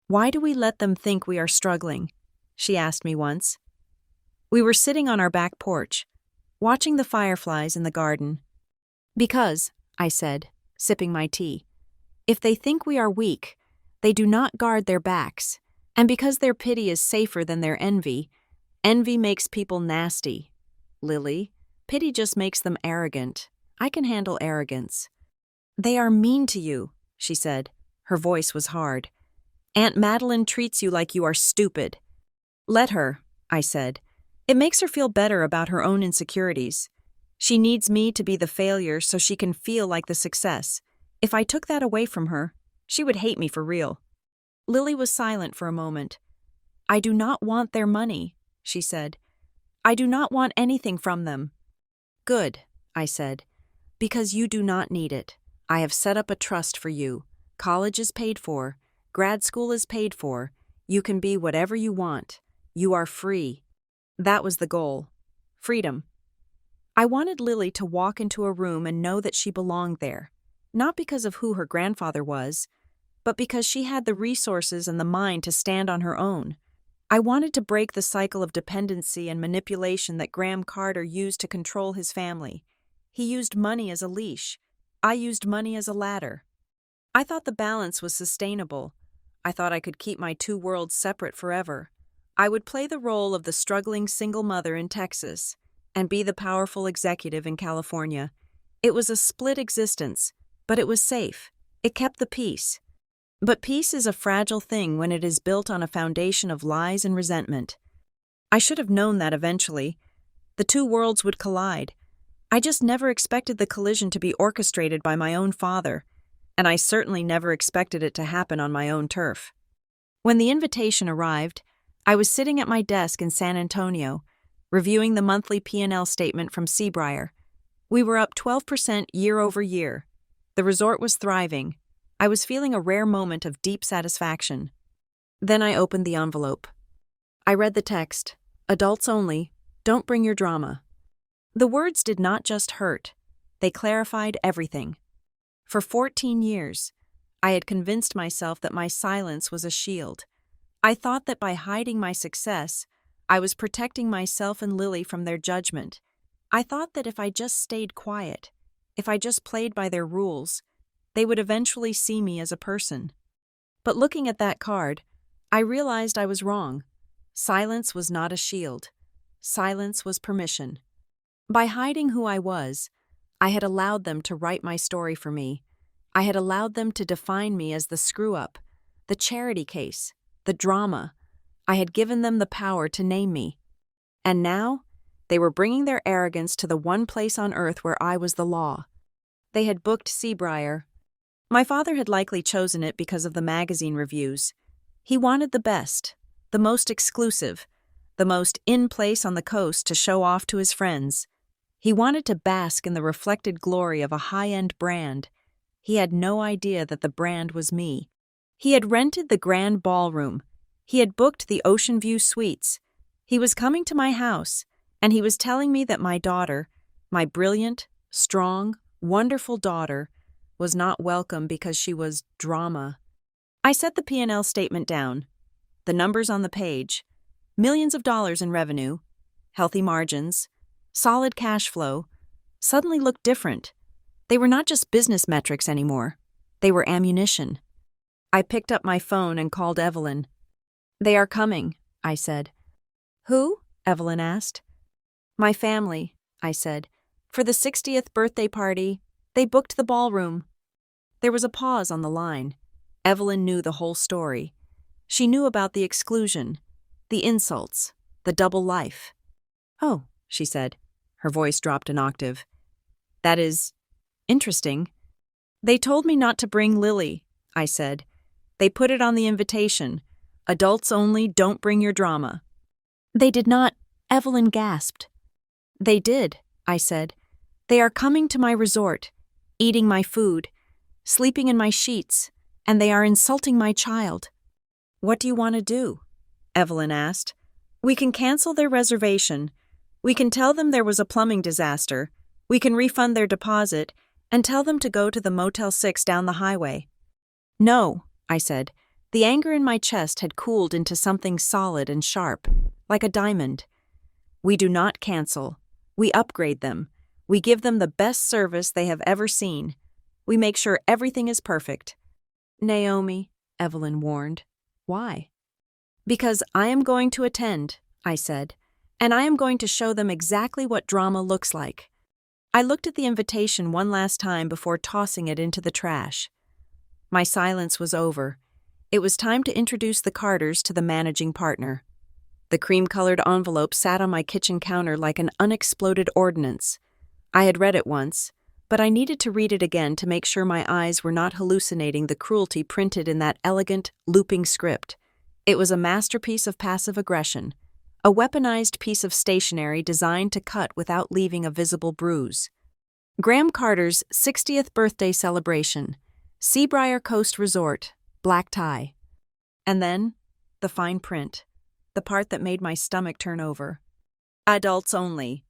"Why do we let them think we are struggling?" she asked me once. We were sitting on our back porch, watching the fireflies in the garden. "Because," I said, sipping my tea, "if they think we are weak, they do not guard their backs, and because their pity is safer than their envy, envy makes people nasty. Lily, pity just makes them arrogant. I can handle arrogance." "They are mean to you," she said. Her voice was hard. "Aunt Madeline treats you like you are stupid." "Let her," I said. "It makes her feel better about her own insecurities. She needs me to be the failure so she can feel like the success. If I took that away from her, she would hate me for real." Lily was silent for a moment. "I do not want their money," she said. "I do not want anything from them." "Good," I said, "because you do not need it. I have set up a trust for you. College is paid for. Grad school is paid for. You can be whatever you want. You are free." That was the goal. Freedom. I wanted Lily to walk into a room and know that she belonged there, not because of who her grandfather was, but because she had the resources and the mind to stand on her own. I wanted to break the cycle of dependency and manipulation that Graham Carter used to control his family. He used money as a leash. I used money as a ladder. I thought the balance was sustainable. I thought I could keep my two worlds separate forever. I would play the role of the struggling single mother in Texas and be the powerful executive in California. It was a split existence, but it was safe. It kept the peace. But peace is a fragile thing when it is built on a foundation of lies and resentment. I should have known that eventually. The two worlds would collide. I just never expected the collision to be orchestrated by my own father, and I certainly never expected it to happen on my own turf. When the invitation arrived, I was sitting at my desk in San Antonio, reviewing the monthly P&L statement from Seabriar. We were up 12% year over year. The resort was thriving. I was feeling a rare moment of deep satisfaction. Then I opened the envelope. I read the text, "Adults only, don't bring your drama." The words did not just hurt. They clarified everything. For 14 years, I had convinced myself that my silence was a shield. I thought that by hiding my success, I was protecting myself and Lily from their judgment. I thought that if I just stayed quiet, if I just played by their rules, they would eventually see me as a person. But looking at that card, I realized I was wrong. Silence was not a shield. Silence was permission. By hiding who I was, I had allowed them to write my story for me. I had allowed them to define me as the screw-up, the charity case, the drama. I had given them the power to name me. And now, they were bringing their arrogance to the one place on earth where I was the law. They had booked Seabriar. My father had likely chosen it because of the magazine reviews. He wanted the best, the most exclusive, the most in place on the coast to show off to his friends. He wanted to bask in the reflected glory of a high-end brand. He had no idea that the brand was me. He had rented the grand ballroom. He had booked the Ocean View Suites. He was coming to my house, and he was telling me that my daughter, my brilliant, strong, wonderful daughter, was not welcome because she was drama. I set the P&L statement down. The numbers on the page. Millions of dollars in revenue, healthy margins, solid cash flow, suddenly looked different. They were not just business metrics anymore. They were ammunition. I picked up my phone and called Evelyn. "They are coming," I said. "Who?" Evelyn asked. "My family," I said. "For the 60th birthday party, they booked the ballroom." There was a pause on the line. Evelyn knew the whole story. She knew about the exclusion, the insults, the double life. "Oh," she said. Her voice dropped an octave. "That is interesting." "They told me not to bring Lily," I said. "They put it on the invitation. Adults only, don't bring your drama." "They did not," Evelyn gasped. "They did," I said. "They are coming to my resort, eating my food, sleeping in my sheets, and they are insulting my child." "What do you want to do?" Evelyn asked. "We can cancel their reservation. We can tell them there was a plumbing disaster. We can refund their deposit and tell them to go to the Motel 6 down the highway." "No," I said. The anger in my chest had cooled into something solid and sharp, like a diamond. "We do not cancel. We upgrade them. We give them the best service they have ever seen. We make sure everything is perfect." "Naomi," Evelyn warned. "Why?" "Because I am going to attend," I said, "and I am going to show them exactly what drama looks like." I looked at the invitation one last time before tossing it into the trash. My silence was over. It was time to introduce the Carters to the managing partner. The cream-colored envelope sat on my kitchen counter like an unexploded ordnance. I had read it once, but I needed to read it again to make sure my eyes were not hallucinating the cruelty printed in that elegant, looping script. It was a masterpiece of passive aggression, a weaponized piece of stationery designed to cut without leaving a visible bruise. Graham Carter's 60th birthday celebration, Seabriar Coast Resort, black tie. And then, the fine print, the part that made my stomach turn over. "Adults only.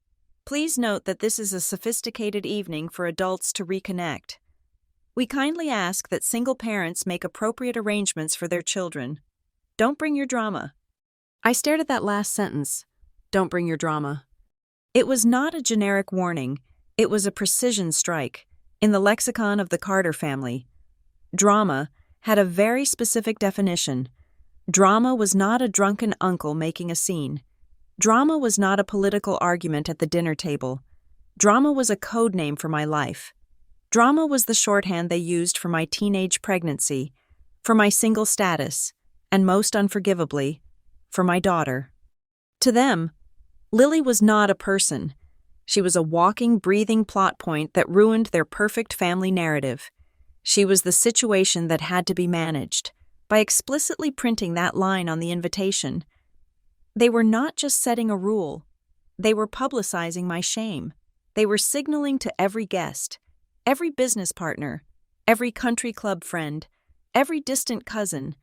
Please note that this is a sophisticated evening for adults to reconnect. We kindly ask that single parents make appropriate arrangements for their children. Don't bring your drama." I stared at that last sentence. Don't bring your drama. It was not a generic warning. It was a precision strike, in the lexicon of the Carter family. Drama had a very specific definition. Drama was not a drunken uncle making a scene. Drama was not a political argument at the dinner table. Drama was a code name for my life. Drama was the shorthand they used for my teenage pregnancy, for my single status, and most unforgivably, for my daughter. To them, Lily was not a person. She was a walking, breathing plot point that ruined their perfect family narrative. She was the situation that had to be managed. By explicitly printing that line on the invitation, they were not just setting a rule, they were publicizing my shame. They were signaling to every guest, every business partner, every country club friend, every distant cousin,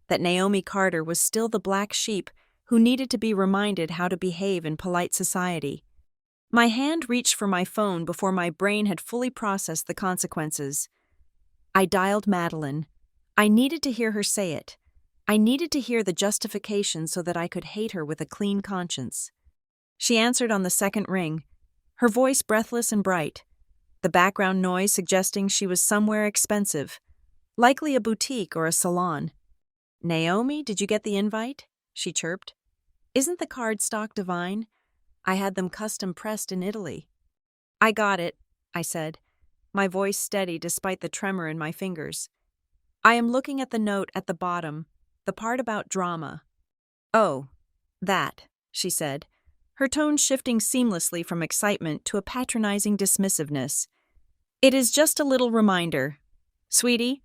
that Naomi Carter was still the black sheep who needed to be reminded how to behave in polite society. My hand reached for my phone before my brain had fully processed the consequences. I dialed Madeline. I needed to hear her say it. I needed to hear the justification so that I could hate her with a clean conscience. She answered on the second ring, her voice breathless and bright, the background noise suggesting she was somewhere expensive, likely a boutique or a salon. "Naomi, did you get the invite?" she chirped. "Isn't the cardstock divine? I had them custom pressed in Italy." "I got it," I said, my voice steady despite the tremor in my fingers. "I am looking at the note at the bottom, the part about drama." "Oh, that," she said, her tone shifting seamlessly from excitement to a patronizing dismissiveness. "It is just a little reminder. Sweetie,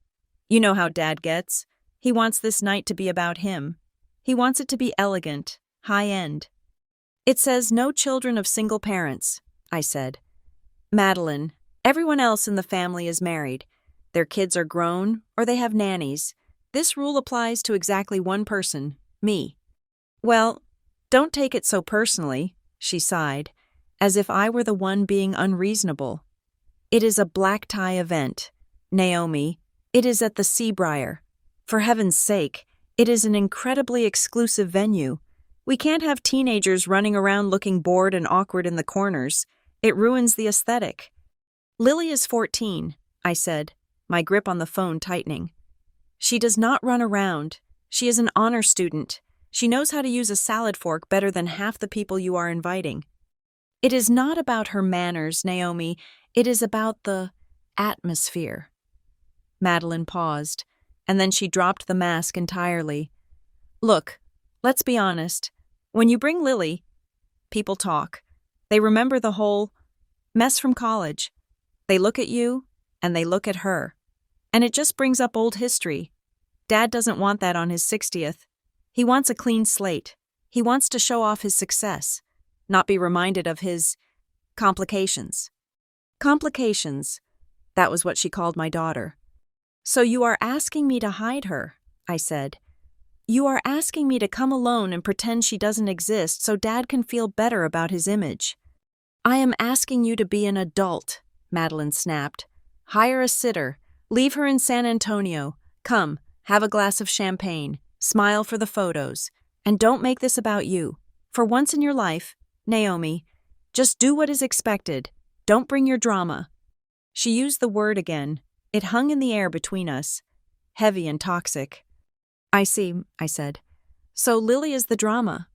you know how Dad gets. He wants this night to be about him. He wants it to be elegant, high-end." "It says no children of single parents," I said. "Madeline, everyone else in the family is married. Their kids are grown, or they have nannies. This rule applies to exactly one person, me." "Well, don't take it so personally," she sighed, as if I were the one being unreasonable. "It is a black tie event. Naomi, it is at the Seabriar. For heaven's sake, it is an incredibly exclusive venue. We can't have teenagers running around looking bored and awkward in the corners. It ruins the aesthetic." "Lily is 14, I said, my grip on the phone tightening. "She does not run around. She is an honor student. She knows how to use a salad fork better than half the people you are inviting." "It is not about her manners, Naomi. It is about the atmosphere." Madeline paused, and then she dropped the mask entirely. "Look, let's be honest. When you bring Lily, people talk. They remember the whole mess from college. They look at you, and they look at her. And it just brings up old history. Dad doesn't want that on his 60th. He wants a clean slate. He wants to show off his success, not be reminded of his complications." Complications. That was what she called my daughter. "So you are asking me to hide her," I said. "You are asking me to come alone and pretend she doesn't exist so Dad can feel better about his image." "I am asking you to be an adult," Madeline snapped. "Hire a sitter. Leave her in San Antonio. Come, have a glass of champagne. Smile for the photos. And don't make this about you. For once in your life, Naomi, just do what is expected. Don't bring your drama." She used the word again. It hung in the air between us, heavy and toxic. "I see," I said. "So Lily is the drama."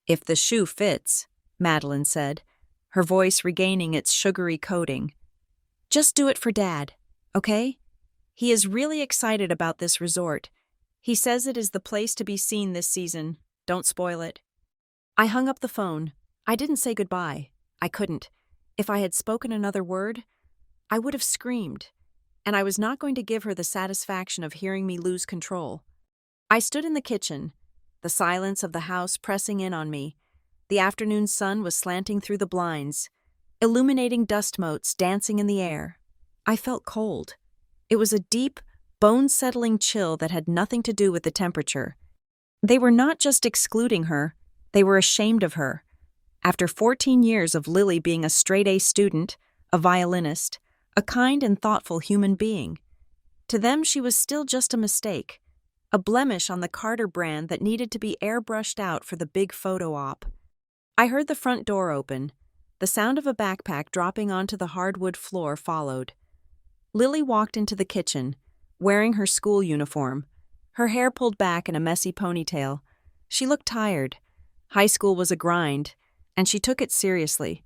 "If the shoe fits," Madeline said, her voice regaining its sugary coating. "Just do it for Dad, okay? He is really excited about this resort. He says it is the place to be seen this season. Don't spoil it." I hung up the phone. I didn't say goodbye. I couldn't. If I had spoken another word, I would have screamed, and I was not going to give her the satisfaction of hearing me lose control. I stood in the kitchen, the silence of the house pressing in on me. The afternoon sun was slanting through the blinds, illuminating dust motes dancing in the air. I felt cold. It was a deep, bone-settling chill that had nothing to do with the temperature. They were not just excluding her, they were ashamed of her. After 14 years of Lily being a straight-A student, a violinist, a kind and thoughtful human being, to them she was still just a mistake, a blemish on the Carter brand that needed to be airbrushed out for the big photo op. I heard the front door open. The sound of a backpack dropping onto the hardwood floor followed. Lily walked into the kitchen, wearing her school uniform, her hair pulled back in a messy ponytail. She looked tired. High school was a grind, and she took it seriously.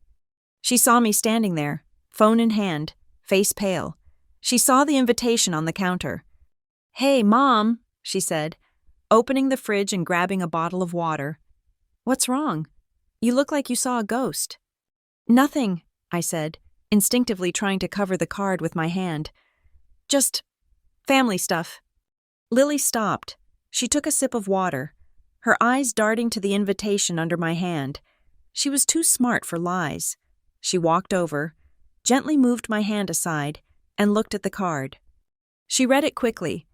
She saw me standing there, phone in hand, face pale. She saw the invitation on the counter. "Hey, Mom," she said, opening the fridge and grabbing a bottle of water. "What's wrong? You look like you saw a ghost." "Nothing," I said, instinctively trying to cover the card with my hand. "Just family stuff." Lily stopped. She took a sip of water, her eyes darting to the invitation under my hand. She was too smart for lies. She walked over, gently moved my hand aside, and looked at the card. She read it quickly.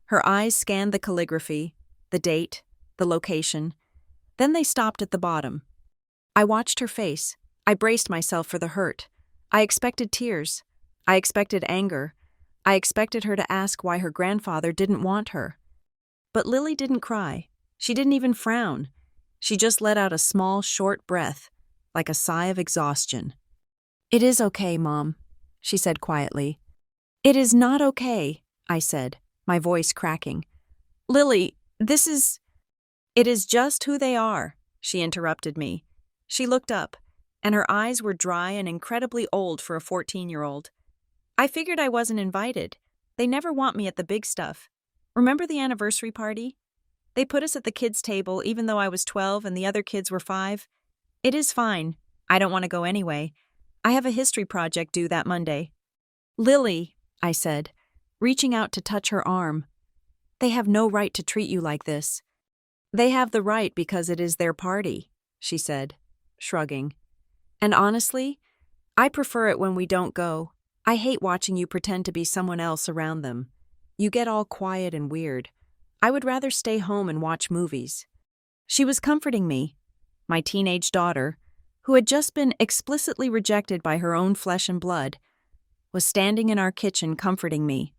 Her eyes scanned the calligraphy, the date, the location. Then they stopped at the bottom. I watched her face. I braced myself for the hurt. I expected tears. I expected anger. I expected her to ask why her grandfather didn't want her. But Lily didn't cry. She didn't even frown. She just let out a small, short breath, like a sigh of exhaustion. "It is okay, Mom," she said quietly. "It is not okay," I said, my voice cracking. "Lily, this is—" "It is just who they are," she interrupted me. She looked up, and her eyes were dry and incredibly old for a 14-year-old. "I figured I wasn't invited. They never want me at the big stuff. Remember the anniversary party? They put us at the kids' table even though I was 12 and the other kids were 5. It is fine. I don't want to go anyway. I have a history project due that Monday." "Lily," I said, reaching out to touch her arm. "They have no right to treat you like this." "They have the right because it is their party," she said, shrugging. "And honestly, I prefer it when we don't go. I hate watching you pretend to be someone else around them. You get all quiet and weird. I would rather stay home and watch movies." She was comforting me. My teenage daughter, who had just been explicitly rejected by her own flesh and blood, was standing in our kitchen comforting me.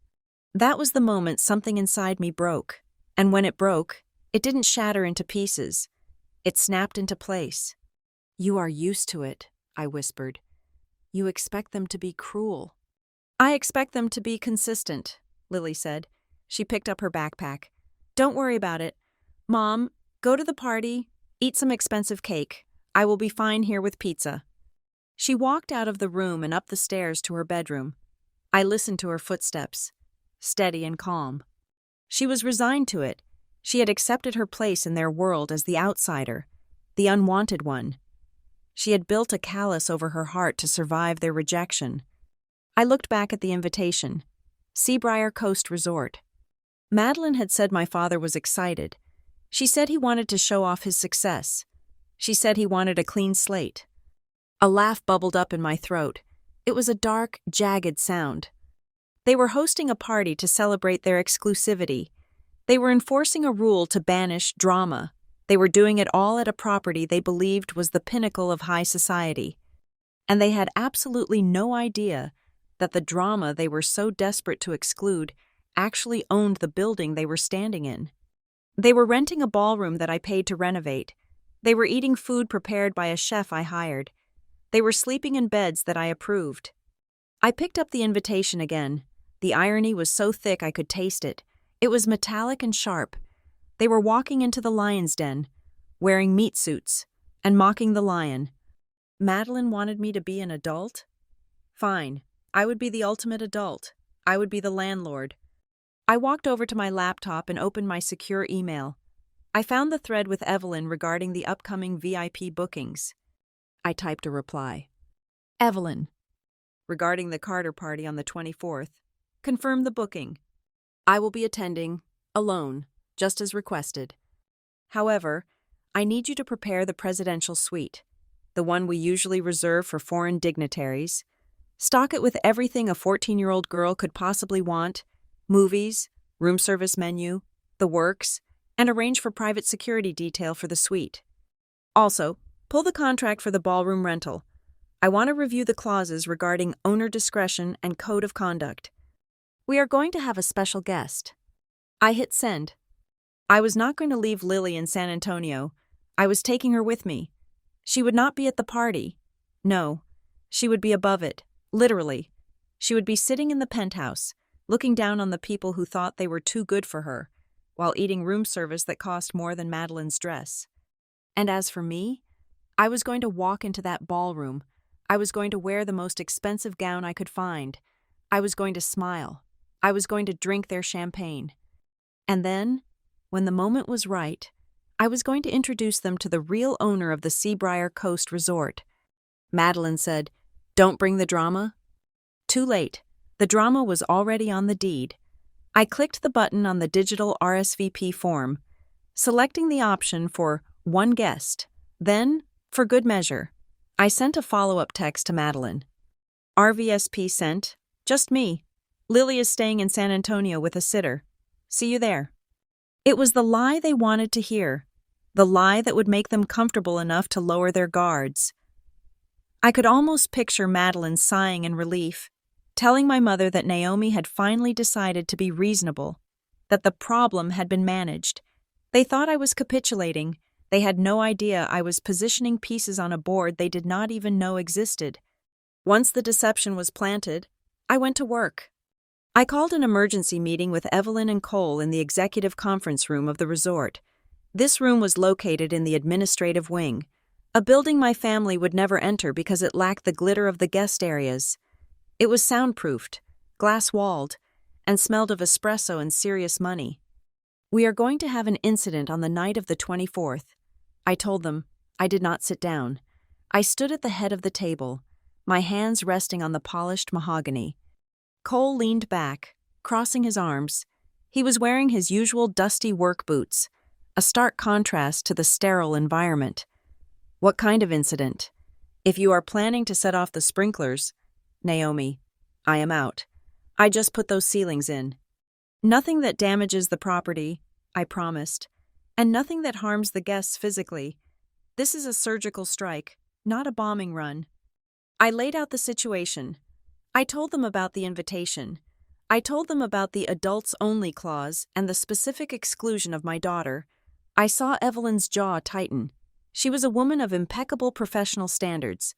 That was the moment something inside me broke, and when it broke, it didn't shatter into pieces. It snapped into place. "You are used to it," I whispered. "You expect them to be cruel." "I expect them to be consistent," Lily said. She picked up her backpack. "Don't worry about it. Mom, go to the party, eat some expensive cake. I will be fine here with pizza." She walked out of the room and up the stairs to her bedroom. I listened to her footsteps, steady and calm. She was resigned to it. She had accepted her place in their world as the outsider, the unwanted one. She had built a callus over her heart to survive their rejection. I looked back at the invitation. Seabriar Coast Resort. Madeline had said my father was excited. She said he wanted to show off his success. She said he wanted a clean slate. A laugh bubbled up in my throat. It was a dark, jagged sound. They were hosting a party to celebrate their exclusivity. They were enforcing a rule to banish drama. They were doing it all at a property they believed was the pinnacle of high society. And they had absolutely no idea that the drama they were so desperate to exclude actually owned the building they were standing in. They were renting a ballroom that I paid to renovate. They were eating food prepared by a chef I hired. They were sleeping in beds that I approved. I picked up the invitation again. The irony was so thick I could taste it. It was metallic and sharp. They were walking into the lion's den, wearing meat suits, and mocking the lion. Madeline wanted me to be an adult? Fine, I would be the ultimate adult. I would be the landlord. I walked over to my laptop and opened my secure email. I found the thread with Evelyn regarding the upcoming VIP bookings. I typed a reply. "Evelyn, regarding the Carter party on the 24th, confirm the booking. I will be attending, alone, just as requested. However, I need you to prepare the presidential suite, the one we usually reserve for foreign dignitaries. Stock it with everything a 14-year-old girl could possibly want: movies, room service menu, the works, and arrange for private security detail for the suite. Also, pull the contract for the ballroom rental. I want to review the clauses regarding owner discretion and code of conduct. We are going to have a special guest." I hit send. I was not going to leave Lily in San Antonio. I was taking her with me. She would not be at the party. No, she would be above it, literally. She would be sitting in the penthouse, looking down on the people who thought they were too good for her, while eating room service that cost more than Madeline's dress. And as for me, I was going to walk into that ballroom. I was going to wear the most expensive gown I could find. I was going to smile. I was going to drink their champagne. And then, when the moment was right, I was going to introduce them to the real owner of the Seabriar Coast Resort. Madeline said, "Don't bring the drama." Too late. The drama was already on the deed. I clicked the button on the digital RSVP form, selecting the option for one guest. Then, for good measure, I sent a follow-up text to Madeline. "RVSP sent. Just me. Lily is staying in San Antonio with a sitter. See you there." It was the lie they wanted to hear, the lie that would make them comfortable enough to lower their guards. I could almost picture Madeline sighing in relief, telling my mother that Naomi had finally decided to be reasonable, that the problem had been managed. They thought I was capitulating. They had no idea I was positioning pieces on a board they did not even know existed. Once the deception was planted, I went to work. I called an emergency meeting with Evelyn and Cole in the executive conference room of the resort. This room was located in the administrative wing, a building my family would never enter because it lacked the glitter of the guest areas. It was soundproofed, glass-walled, and smelled of espresso and serious money. "We are going to have an incident on the night of the 24th. I told them. I did not sit down. I stood at the head of the table, my hands resting on the polished mahogany. Cole leaned back, crossing his arms. He was wearing his usual dusty work boots, a stark contrast to the sterile environment. "What kind of incident?" "If you are planning to set off the sprinklers..." "Naomi, I am out. I just put those ceilings in." "Nothing that damages the property," I promised, "and nothing that harms the guests physically. This is a surgical strike, not a bombing run." I laid out the situation. I told them about the invitation. I told them about the adults-only clause and the specific exclusion of my daughter. I saw Evelyn's jaw tighten. She was a woman of impeccable professional standards,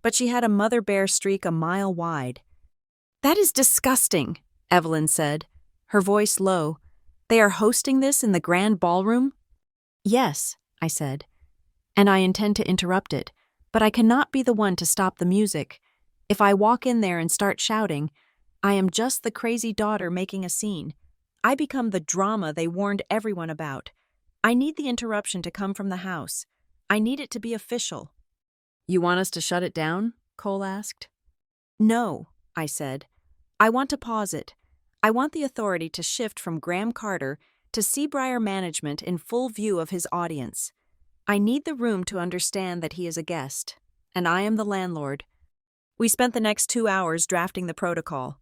but she had a mother bear streak a mile wide. "That is disgusting," Evelyn said, her voice low. "They are hosting this in the grand ballroom?" "Yes," I said, "and I intend to interrupt it, but I cannot be the one to stop the music. If I walk in there and start shouting, I am just the crazy daughter making a scene. I become the drama they warned everyone about. I need the interruption to come from the house. I need it to be official." "You want us to shut it down?" Cole asked. "No," I said. "I want to pause it. I want the authority to shift from Graham Carter to Seabriar management in full view of his audience. I need the room to understand that he is a guest, and I am the landlord." We spent the next 2 hours drafting the protocol.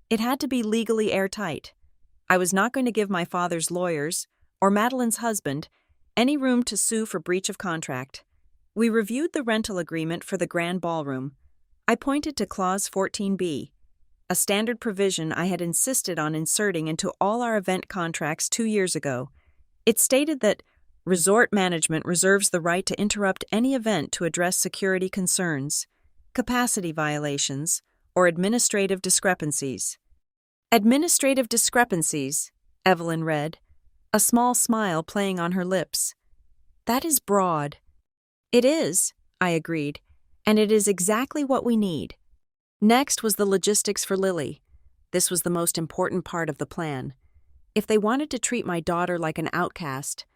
It had to be legally airtight. I was not going to give my father's lawyers, or Madeline's husband, any room to sue for breach of contract. We reviewed the rental agreement for the grand ballroom. I pointed to Clause 14B, a standard provision I had insisted on inserting into all our event contracts 2 years ago. It stated that resort management reserves the right to interrupt any event to address security concerns, capacity violations, or administrative discrepancies. "Administrative discrepancies," Evelyn read, a small smile playing on her lips. "That is broad." "It is," I agreed, "and it is exactly what we need." Next was the logistics for Lily. This was the most important part of the plan. If they wanted to treat my daughter like an outcast,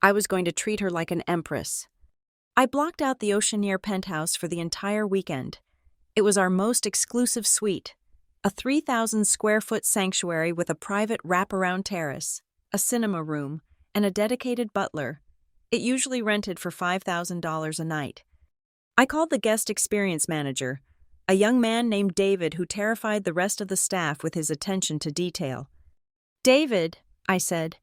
I was going to treat her like an empress. I blocked out the Oceaneer penthouse for the entire weekend. It was our most exclusive suite, a 3,000-square-foot sanctuary with a private wraparound terrace, a cinema room, and a dedicated butler. It usually rented for $5,000 a night. I called the guest experience manager, a young man named David who terrified the rest of the staff with his attention to detail. "David," I said,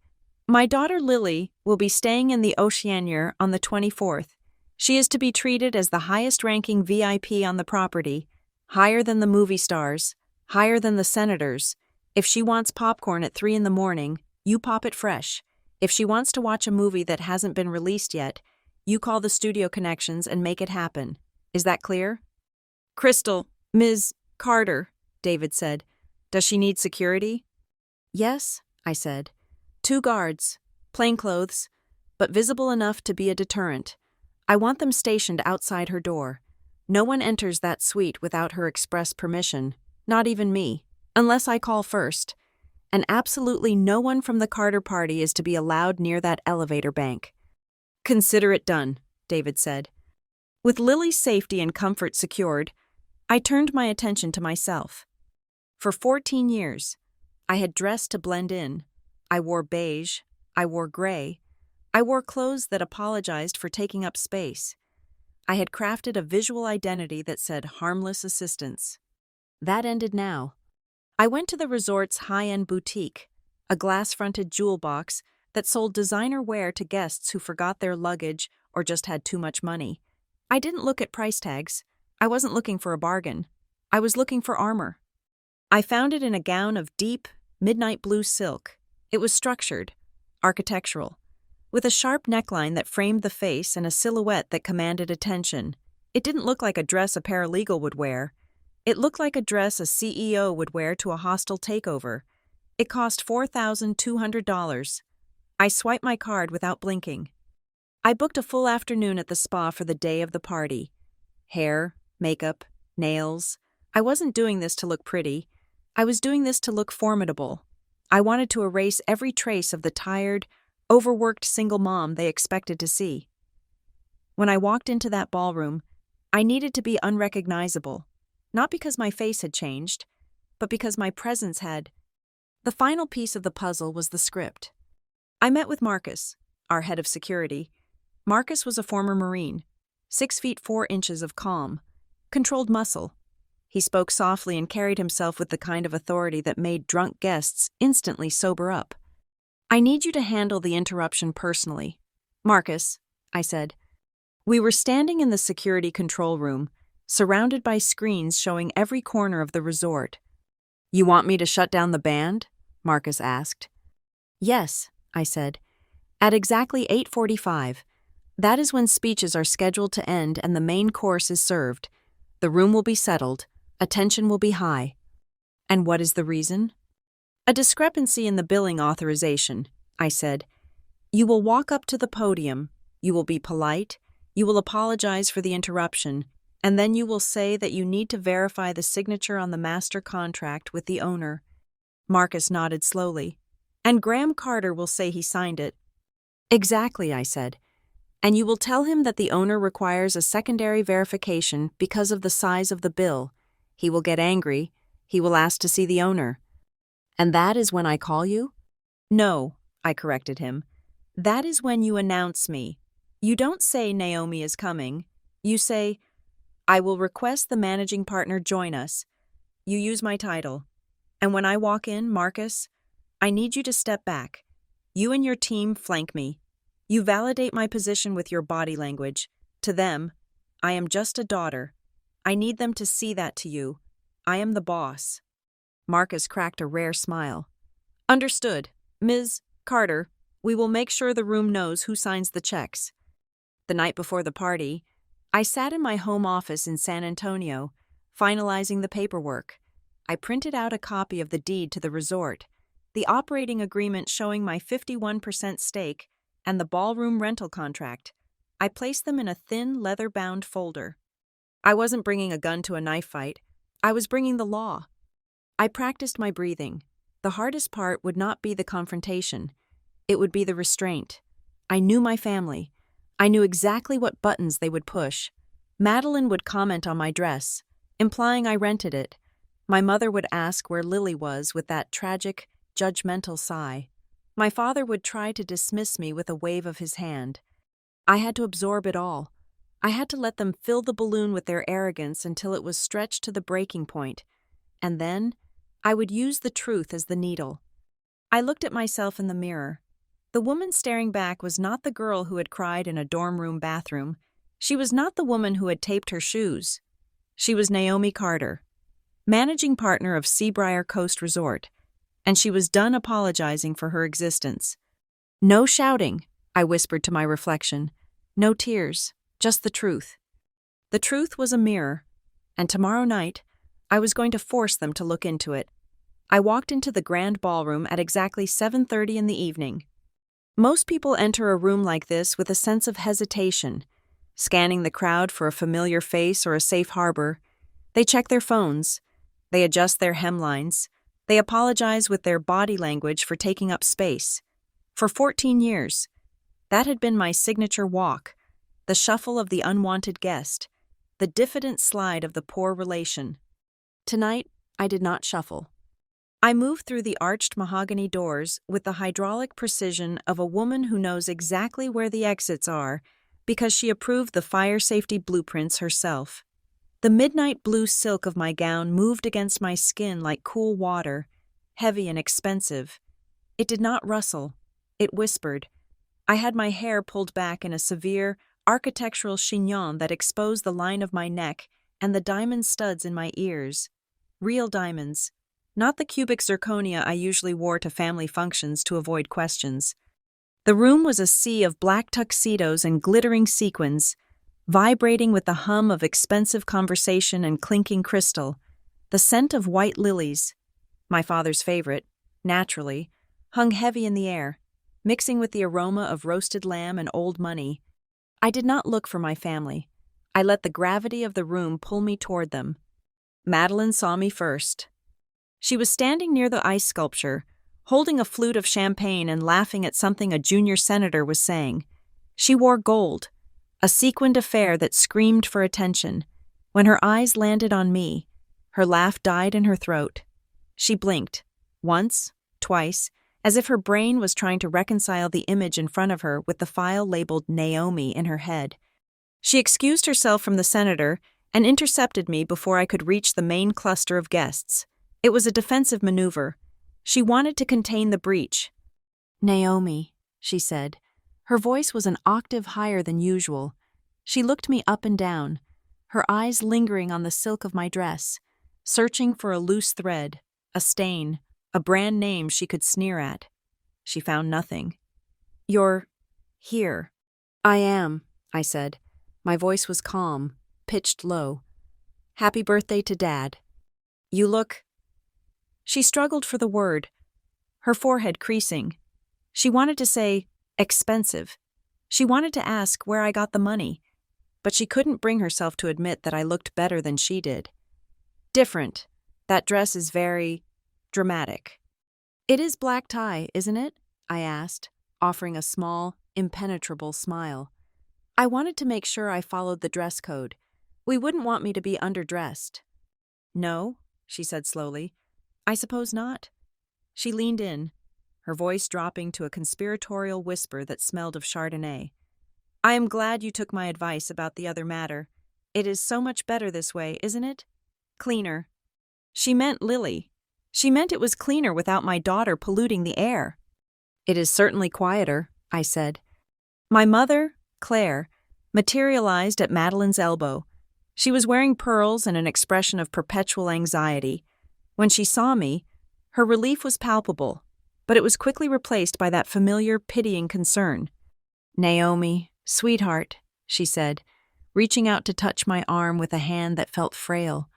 "my daughter Lily will be staying in the Oceaneer on the 24th. She is to be treated as the highest-ranking VIP on the property, higher than the movie stars, higher than the senators. If she wants popcorn at 3 a.m, you pop it fresh. If she wants to watch a movie that hasn't been released yet, you call the studio connections and make it happen. Is that clear?" "Crystal, Ms. Carter," David said. "Does she need security?" "Yes," I said. 2 guards, plainclothes, but visible enough to be a deterrent. I want them stationed outside her door. No one enters that suite without her express permission, not even me. Unless I call first. And absolutely no one from the Carter party is to be allowed near that elevator bank. Consider it done, David said. With Lily's safety and comfort secured, I turned my attention to myself. For 14 years, I had dressed to blend in. I wore beige. I wore gray. I wore clothes that apologized for taking up space. I had crafted a visual identity that said harmless assistance. That ended now. I went to the resort's high-end boutique, a glass-fronted jewel box that sold designer wear to guests who forgot their luggage or just had too much money. I didn't look at price tags. I wasn't looking for a bargain. I was looking for armor. I found it in a gown of deep, midnight blue silk. It was structured, architectural, with a sharp neckline that framed the face and a silhouette that commanded attention. It didn't look like a dress a paralegal would wear. It looked like a dress a CEO would wear to a hostile takeover. It cost $4,200. I swiped my card without blinking. I booked a full afternoon at the spa for the day of the party. Hair, makeup, nails. I wasn't doing this to look pretty. I was doing this to look formidable. I wanted to erase every trace of the tired, overworked single mom they expected to see. When I walked into that ballroom, I needed to be unrecognizable. Not because my face had changed, but because my presence had. The final piece of the puzzle was the script. I met with Marcus, our head of security. Marcus was a former Marine, 6 feet 4 inches of calm, controlled muscle. He spoke softly and carried himself with the kind of authority that made drunk guests instantly sober up. I need you to handle the interruption personally. Marcus, I said. We were standing in the security control room, surrounded by screens showing every corner of the resort. You want me to shut down the band? Marcus asked. Yes, I said. At exactly 8:45. That is when speeches are scheduled to end and the main course is served. The room will be settled. Attention will be high. And what is the reason? A discrepancy in the billing authorization, I said. You will walk up to the podium. You will be polite. You will apologize for the interruption. And then you will say that you need to verify the signature on the master contract with the owner. Marcus nodded slowly. And Graham Carter will say he signed it. Exactly, I said. And you will tell him that the owner requires a secondary verification because of the size of the bill. He will get angry. He will ask to see the owner. And that is when I call you? No, I corrected him. That is when you announce me. You don't say Naomi is coming. You say, I will request the managing partner join us. You use my title. And when I walk in, Marcus, I need you to step back. You and your team flank me. You validate my position with your body language. To them, I am just a daughter. I need them to see that to you. I am the boss. Marcus cracked a rare smile. Understood. Ms. Carter, we will make sure the room knows who signs the checks. The night before the party, I sat in my home office in San Antonio, finalizing the paperwork. I printed out a copy of the deed to the resort, the operating agreement showing my 51% stake, and the ballroom rental contract. I placed them in a thin, leather-bound folder. I wasn't bringing a gun to a knife fight. I was bringing the law. I practiced my breathing. The hardest part would not be the confrontation. It would be the restraint. I knew my family. I knew exactly what buttons they would push. Madeline would comment on my dress, implying I rented it. My mother would ask where Lily was with that tragic, judgmental sigh. My father would try to dismiss me with a wave of his hand. I had to absorb it all. I had to let them fill the balloon with their arrogance until it was stretched to the breaking point. And then, I would use the truth as the needle. I looked at myself in the mirror. The woman staring back was not the girl who had cried in a dorm room bathroom. She was not the woman who had taped her shoes. She was Naomi Carter, managing partner of Seabriar Coast Resort, and she was done apologizing for her existence. No shouting, I whispered to my reflection. No tears, just the truth. The truth was a mirror, and tomorrow night, I was going to force them to look into it. I walked into the grand ballroom at exactly 7:30 in the evening. Most people enter a room like this with a sense of hesitation, scanning the crowd for a familiar face or a safe harbor. They check their phones. They adjust their hemlines. They apologize with their body language for taking up space. For 14 years, that had been my signature walk, the shuffle of the unwanted guest, the diffident slide of the poor relation. Tonight, I did not shuffle. I moved through the arched mahogany doors with the hydraulic precision of a woman who knows exactly where the exits are because she approved the fire safety blueprints herself. The midnight blue silk of my gown moved against my skin like cool water, heavy and expensive. It did not rustle. It whispered. I had my hair pulled back in a severe, architectural chignon that exposed the line of my neck and the diamond studs in my ears. Real diamonds. Not the cubic zirconia I usually wore to family functions to avoid questions. The room was a sea of black tuxedos and glittering sequins, vibrating with the hum of expensive conversation and clinking crystal. The scent of white lilies, my father's favorite, naturally, hung heavy in the air, mixing with the aroma of roasted lamb and old money. I did not look for my family. I let the gravity of the room pull me toward them. Madeline saw me first. She was standing near the ice sculpture, holding a flute of champagne and laughing at something a junior senator was saying. She wore gold, a sequined affair that screamed for attention. When her eyes landed on me, her laugh died in her throat. She blinked, once, twice, as if her brain was trying to reconcile the image in front of her with the file labeled Naomi in her head. She excused herself from the senator and intercepted me before I could reach the main cluster of guests. It was a defensive maneuver. She wanted to contain the breach. Naomi, she said. Her voice was an octave higher than usual. She looked me up and down, her eyes lingering on the silk of my dress, searching for a loose thread, a stain, a brand name she could sneer at. She found nothing. You're here. I am, I said. My voice was calm, pitched low. Happy birthday to Dad. You look... She struggled for the word, her forehead creasing. She wanted to say, expensive. She wanted to ask where I got the money, but she couldn't bring herself to admit that I looked better than she did. Different. That dress is very dramatic. It is black tie, isn't it? I asked, offering a small, impenetrable smile. I wanted to make sure I followed the dress code. We wouldn't want me to be underdressed. No, she said slowly. I suppose not. She leaned in, her voice dropping to a conspiratorial whisper that smelled of Chardonnay. I am glad you took my advice about the other matter. It is so much better this way, isn't it? Cleaner. She meant Lily. She meant it was cleaner without my daughter polluting the air. It is certainly quieter, I said. My mother, Claire, materialized at Madeline's elbow. She was wearing pearls and an expression of perpetual anxiety. When she saw me, her relief was palpable, but it was quickly replaced by that familiar, pitying concern. Naomi, sweetheart, she said, reaching out to touch my arm with a hand that felt frail.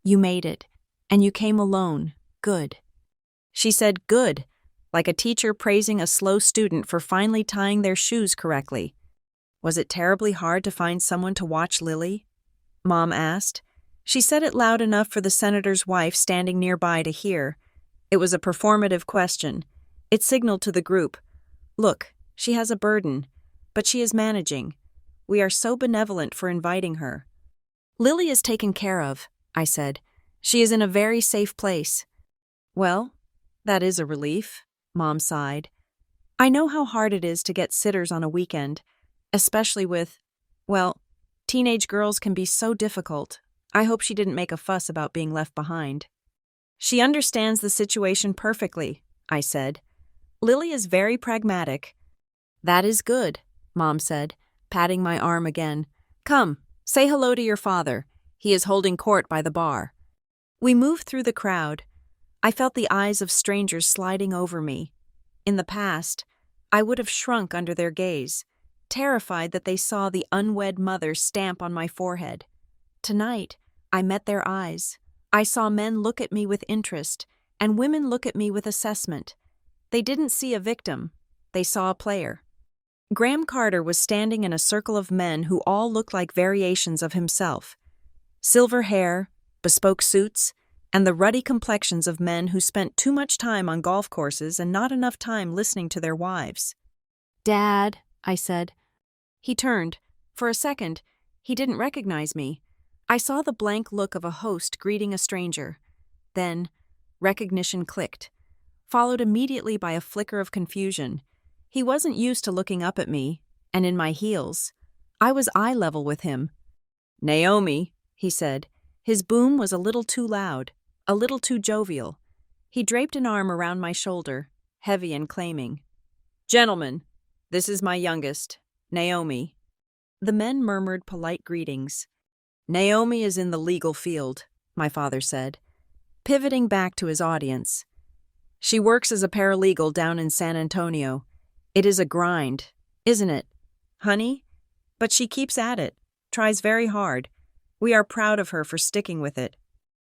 You made it, and you came alone. Good. She said good, like a teacher praising a slow student for finally tying their shoes correctly. Was it terribly hard to find someone to watch Lily? Mom asked. She said it loud enough for the senator's wife standing nearby to hear. It was a performative question. It signaled to the group, look, she has a burden, but she is managing. We are so benevolent for inviting her. Lily is taken care of, I said. She is in a very safe place. Well, that is a relief, Mom sighed. I know how hard it is to get sitters on a weekend, especially with, well, teenage girls can be so difficult. I hope she didn't make a fuss about being left behind. She understands the situation perfectly, I said. Lily is very pragmatic. That is good, Mom said, patting my arm again. Come, say hello to your father. He is holding court by the bar. We moved through the crowd. I felt the eyes of strangers sliding over me. In the past, I would have shrunk under their gaze, terrified that they saw the unwed mother stamp on my forehead. Tonight, I met their eyes. I saw men look at me with interest, and women look at me with assessment. They didn't see a victim. They saw a player. Graham Carter was standing in a circle of men who all looked like variations of himself. Silver hair, bespoke suits, and the ruddy complexions of men who spent too much time on golf courses and not enough time listening to their wives. "Dad," I said. He turned. For a second, he didn't recognize me. I saw the blank look of a host greeting a stranger. Then, recognition clicked, followed immediately by a flicker of confusion. He wasn't used to looking up at me, and in my heels. I was eye level with him. "Naomi," he said. His boom was a little too loud, a little too jovial. He draped an arm around my shoulder, heavy and claiming. "Gentlemen, this is my youngest, Naomi." The men murmured polite greetings. "Naomi is in the legal field," my father said, pivoting back to his audience. "She works as a paralegal down in San Antonio. It is a grind, isn't it, honey? But she keeps at it, tries very hard. We are proud of her for sticking with it."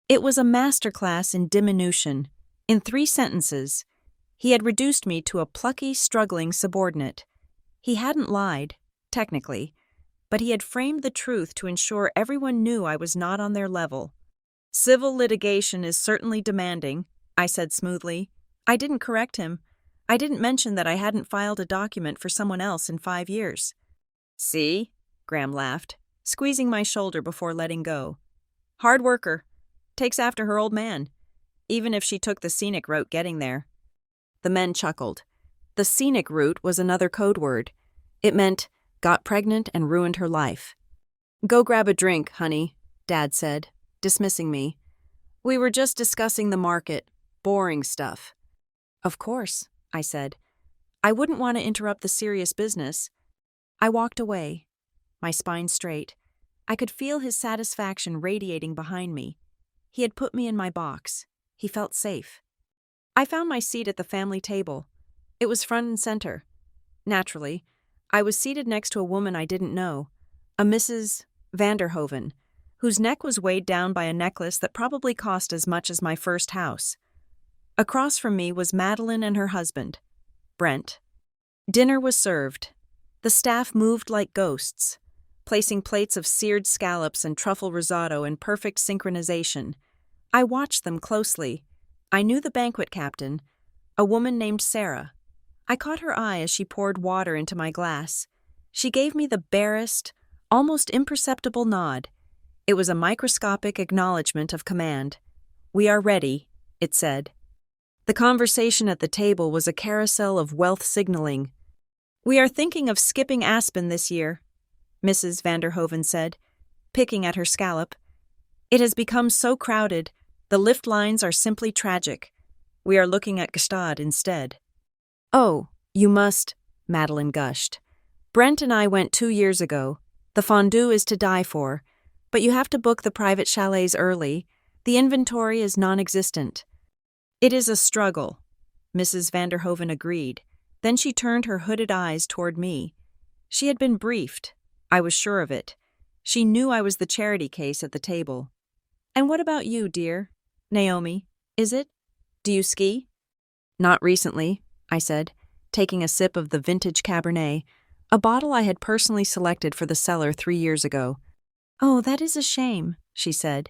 It was a masterclass in diminution. In 3 sentences, he had reduced me to a plucky, struggling subordinate. He hadn't lied, technically, but he had framed the truth to ensure everyone knew I was not on their level. "Civil litigation is certainly demanding," I said smoothly. I didn't correct him. I didn't mention that I hadn't filed a document for someone else in 5 years. "See?" Graham laughed, squeezing my shoulder before letting go. "Hard worker. Takes after her old man, even if she took the scenic route getting there." The men chuckled. The scenic route was another code word. It meant, got pregnant and ruined her life. "Go grab a drink, honey," Dad said, dismissing me. "We were just discussing the market. Boring stuff." "Of course," I said. I wouldn't want to interrupt the serious business. I walked away, my spine straight. I could feel his satisfaction radiating behind me. He had put me in my box. He felt safe. I found my seat at the family table. It was front and center. Naturally, I was seated next to a woman I didn't know, a Mrs. Vanderhoven, whose neck was weighed down by a necklace that probably cost as much as my first house. Across from me was Madeline and her husband, Brent. Dinner was served. The staff moved like ghosts, placing plates of seared scallops and truffle risotto in perfect synchronization. I watched them closely. I knew the banquet captain, a woman named Sarah. I caught her eye as she poured water into my glass. She gave me the barest, almost imperceptible nod. It was a microscopic acknowledgement of command. "We are ready," it said. The conversation at the table was a carousel of wealth signaling. "We are thinking of skipping Aspen this year," Mrs. Vanderhoven said, picking at her scallop. "It has become so crowded. The lift lines are simply tragic. We are looking at Gstaad instead." "Oh, you must," Madeline gushed. "Brent and I went 2 years ago. The fondue is to die for, but you have to book the private chalets early. The inventory is non-existent." "It is a struggle," Mrs. Vanderhoven agreed. Then she turned her hooded eyes toward me. She had been briefed. I was sure of it. She knew I was the charity case at the table. "And what about you, dear? Naomi, is it? Do you ski?" "Not recently," I said, taking a sip of the vintage Cabernet, a bottle I had personally selected for the cellar 3 years ago. "Oh, that is a shame," she said.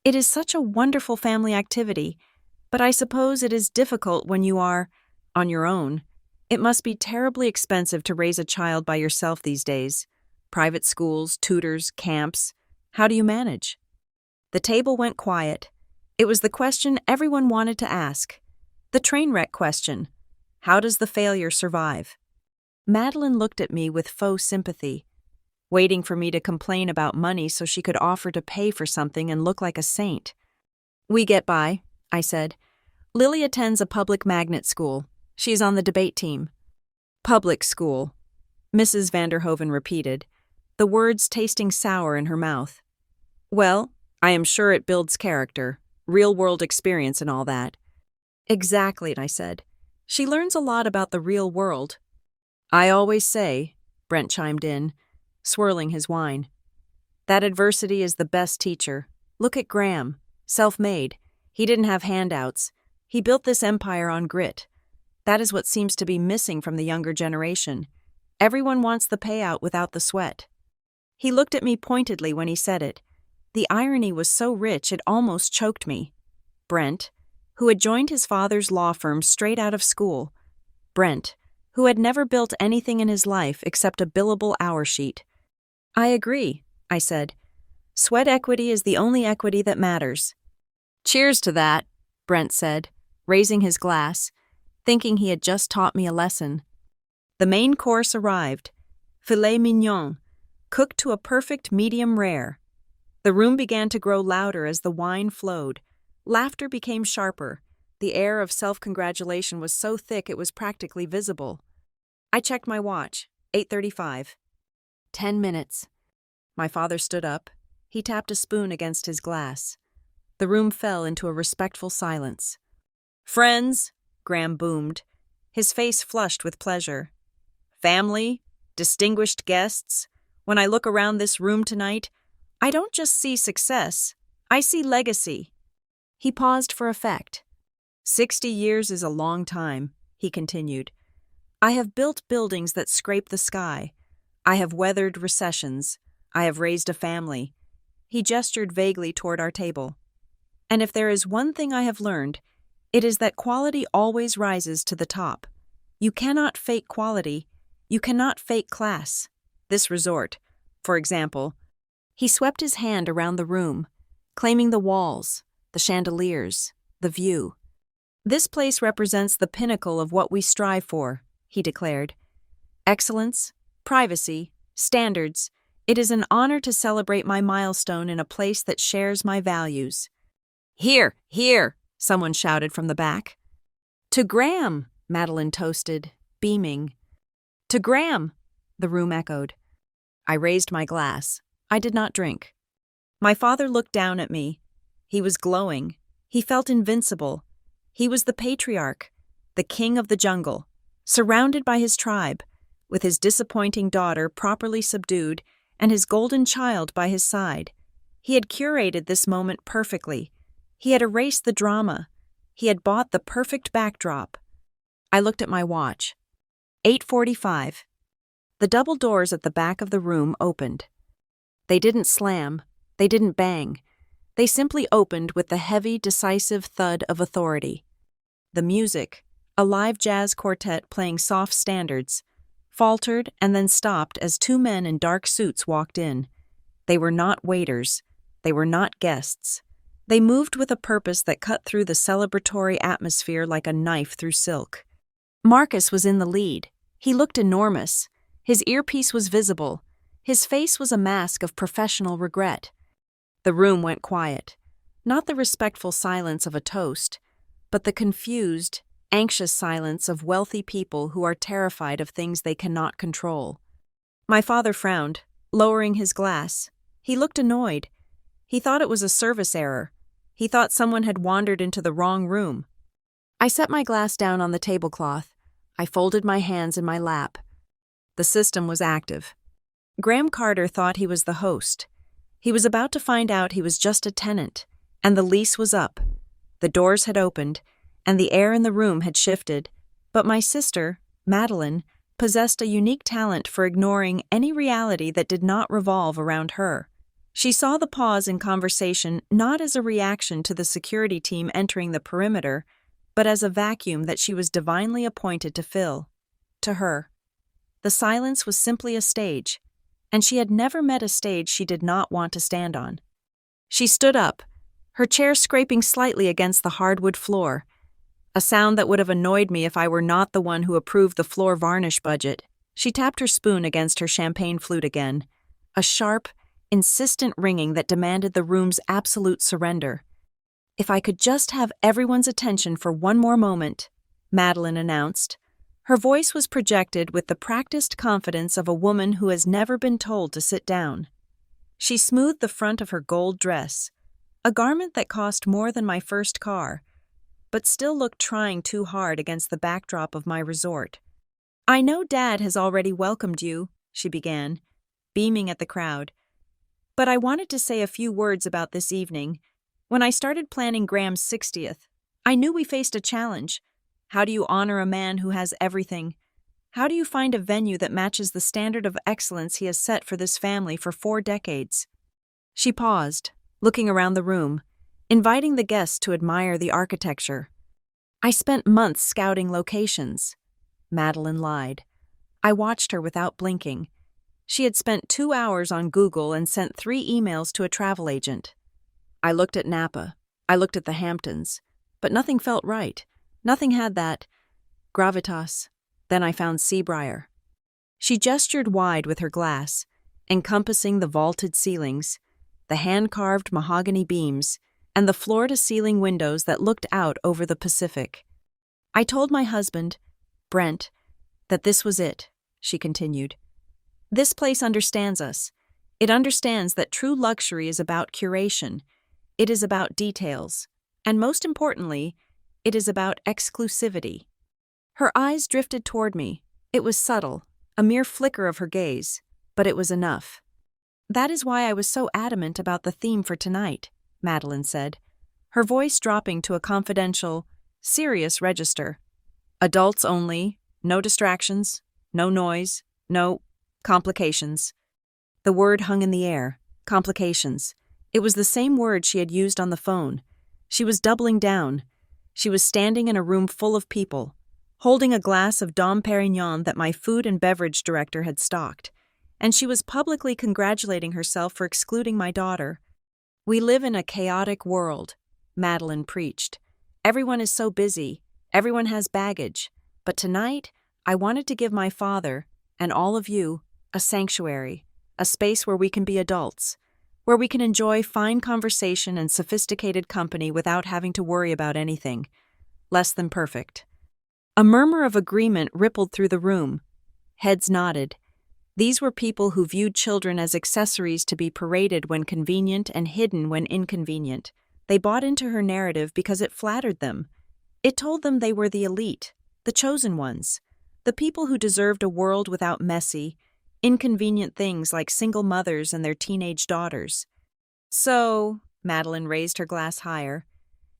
"It is such a wonderful family activity, but I suppose it is difficult when you are on your own. It must be terribly expensive to raise a child by yourself these days. Private schools, tutors, camps. How do you manage?" The table went quiet. It was the question everyone wanted to ask. The train wreck question. How does the failure survive? Madeline looked at me with faux sympathy, waiting for me to complain about money so she could offer to pay for something and look like a saint. "We get by," I said. "Lily attends a public magnet school. She's on the debate team." "Public school," Mrs. Vanderhoven repeated, the words tasting sour in her mouth. "Well, I am sure it builds character, real-world experience and all that." "Exactly," I said. "She learns a lot about the real world." "I always say," Brent chimed in, swirling his wine, "that adversity is the best teacher. Look at Graham, self-made. He didn't have handouts. He built this empire on grit. That is what seems to be missing from the younger generation. Everyone wants the payout without the sweat." He looked at me pointedly when he said it. The irony was so rich it almost choked me. Brent, who had joined his father's law firm straight out of school. Brent, who had never built anything in his life except a billable hour sheet. I agree, I said. Sweat equity is the only equity that matters. Cheers to that, Brent said, raising his glass, thinking he had just taught me a lesson. The main course arrived, filet mignon, cooked to a perfect medium rare. The room began to grow louder as the wine flowed. Laughter became sharper. The air of self-congratulation was so thick it was practically visible. I checked my watch. 8:35. 10 minutes. My father stood up. He tapped a spoon against his glass. The room fell into a respectful silence. Friends, Graham boomed, his face flushed with pleasure. Family, distinguished guests, when I look around this room tonight, I don't just see success, I see legacy. He paused for effect. 60 years is a long time, he continued. I have built buildings that scrape the sky. I have weathered recessions. I have raised a family. He gestured vaguely toward our table. And if there is one thing I have learned, it is that quality always rises to the top. You cannot fake quality. You cannot fake class. This resort, for example. He swept his hand around the room, claiming the walls, the chandeliers, the view. This place represents the pinnacle of what we strive for, he declared. Excellence, privacy, standards. It is an honor to celebrate my milestone in a place that shares my values. Here, here, someone shouted from the back. To Graham, Madeline toasted, beaming. To Graham, the room echoed. I raised my glass. I did not drink. My father looked down at me. He was glowing. He felt invincible. He was the patriarch, the king of the jungle, surrounded by his tribe, with his disappointing daughter properly subdued and his golden child by his side. He had curated this moment perfectly. He had erased the drama. He had bought the perfect backdrop. I looked at my watch. 8:45. The double doors at the back of the room opened. They didn't slam. They didn't bang. They simply opened with the heavy, decisive thud of authority. The music, a live jazz quartet playing soft standards, faltered and then stopped as two men in dark suits walked in. They were not waiters. They were not guests. They moved with a purpose that cut through the celebratory atmosphere like a knife through silk. Marcus was in the lead. He looked enormous. His earpiece was visible. His face was a mask of professional regret. The room went quiet. Not the respectful silence of a toast, but the confused, anxious silence of wealthy people who are terrified of things they cannot control. My father frowned, lowering his glass. He looked annoyed. He thought it was a service error. He thought someone had wandered into the wrong room. I set my glass down on the tablecloth. I folded my hands in my lap. The system was active. Graham Carter thought he was the host. He was about to find out he was just a tenant, and the lease was up. The doors had opened, and the air in the room had shifted, but my sister, Madeline, possessed a unique talent for ignoring any reality that did not revolve around her. She saw the pause in conversation not as a reaction to the security team entering the perimeter, but as a vacuum that she was divinely appointed to fill. To her, the silence was simply a stage, and she had never met a stage she did not want to stand on. She stood up, her chair scraping slightly against the hardwood floor, a sound that would have annoyed me if I were not the one who approved the floor varnish budget. She tapped her spoon against her champagne flute again, a sharp, insistent ringing that demanded the room's absolute surrender. If I could just have everyone's attention for one more moment, Madeline announced. Her voice was projected with the practiced confidence of a woman who has never been told to sit down. She smoothed the front of her gold dress, a garment that cost more than my first car, but still looked trying too hard against the backdrop of my resort. I know Dad has already welcomed you, she began, beaming at the crowd. But I wanted to say a few words about this evening. When I started planning Graham's 60th, I knew we faced a challenge. How do you honor a man who has everything? How do you find a venue that matches the standard of excellence he has set for this family for 4 decades? She paused, looking around the room. inviting the guests to admire the architecture. I spent months scouting locations. Madeline lied. I watched her without blinking. She had spent 2 hours on Google and sent 3 emails to a travel agent. I looked at Napa. I looked at the Hamptons. But nothing felt right. Nothing had that gravitas. Then I found Seabriar. She gestured wide with her glass, encompassing the vaulted ceilings, the hand-carved mahogany beams, and the floor-to-ceiling windows that looked out over the Pacific. I told my husband, Brent, that this was it, she continued. This place understands us. It understands that true luxury is about curation. It is about details. And most importantly, it is about exclusivity. Her eyes drifted toward me. It was subtle, a mere flicker of her gaze, but it was enough. That is why I was so adamant about the theme for tonight, Madeline said, her voice dropping to a confidential, serious register. Adults only, no distractions, no noise, no complications. The word hung in the air, complications. It was the same word she had used on the phone. She was doubling down. She was standing in a room full of people, holding a glass of Dom Perignon that my food and beverage director had stocked, and she was publicly congratulating herself for excluding my daughter. We live in a chaotic world, Madeline preached. Everyone is so busy, everyone has baggage, but tonight I wanted to give my father, and all of you, a sanctuary, a space where we can be adults, where we can enjoy fine conversation and sophisticated company without having to worry about anything less than perfect. A murmur of agreement rippled through the room. Heads nodded. These were people who viewed children as accessories to be paraded when convenient and hidden when inconvenient. They bought into her narrative because it flattered them. It told them they were the elite, the chosen ones, the people who deserved a world without messy, inconvenient things like single mothers and their teenage daughters. So, Madeline raised her glass higher,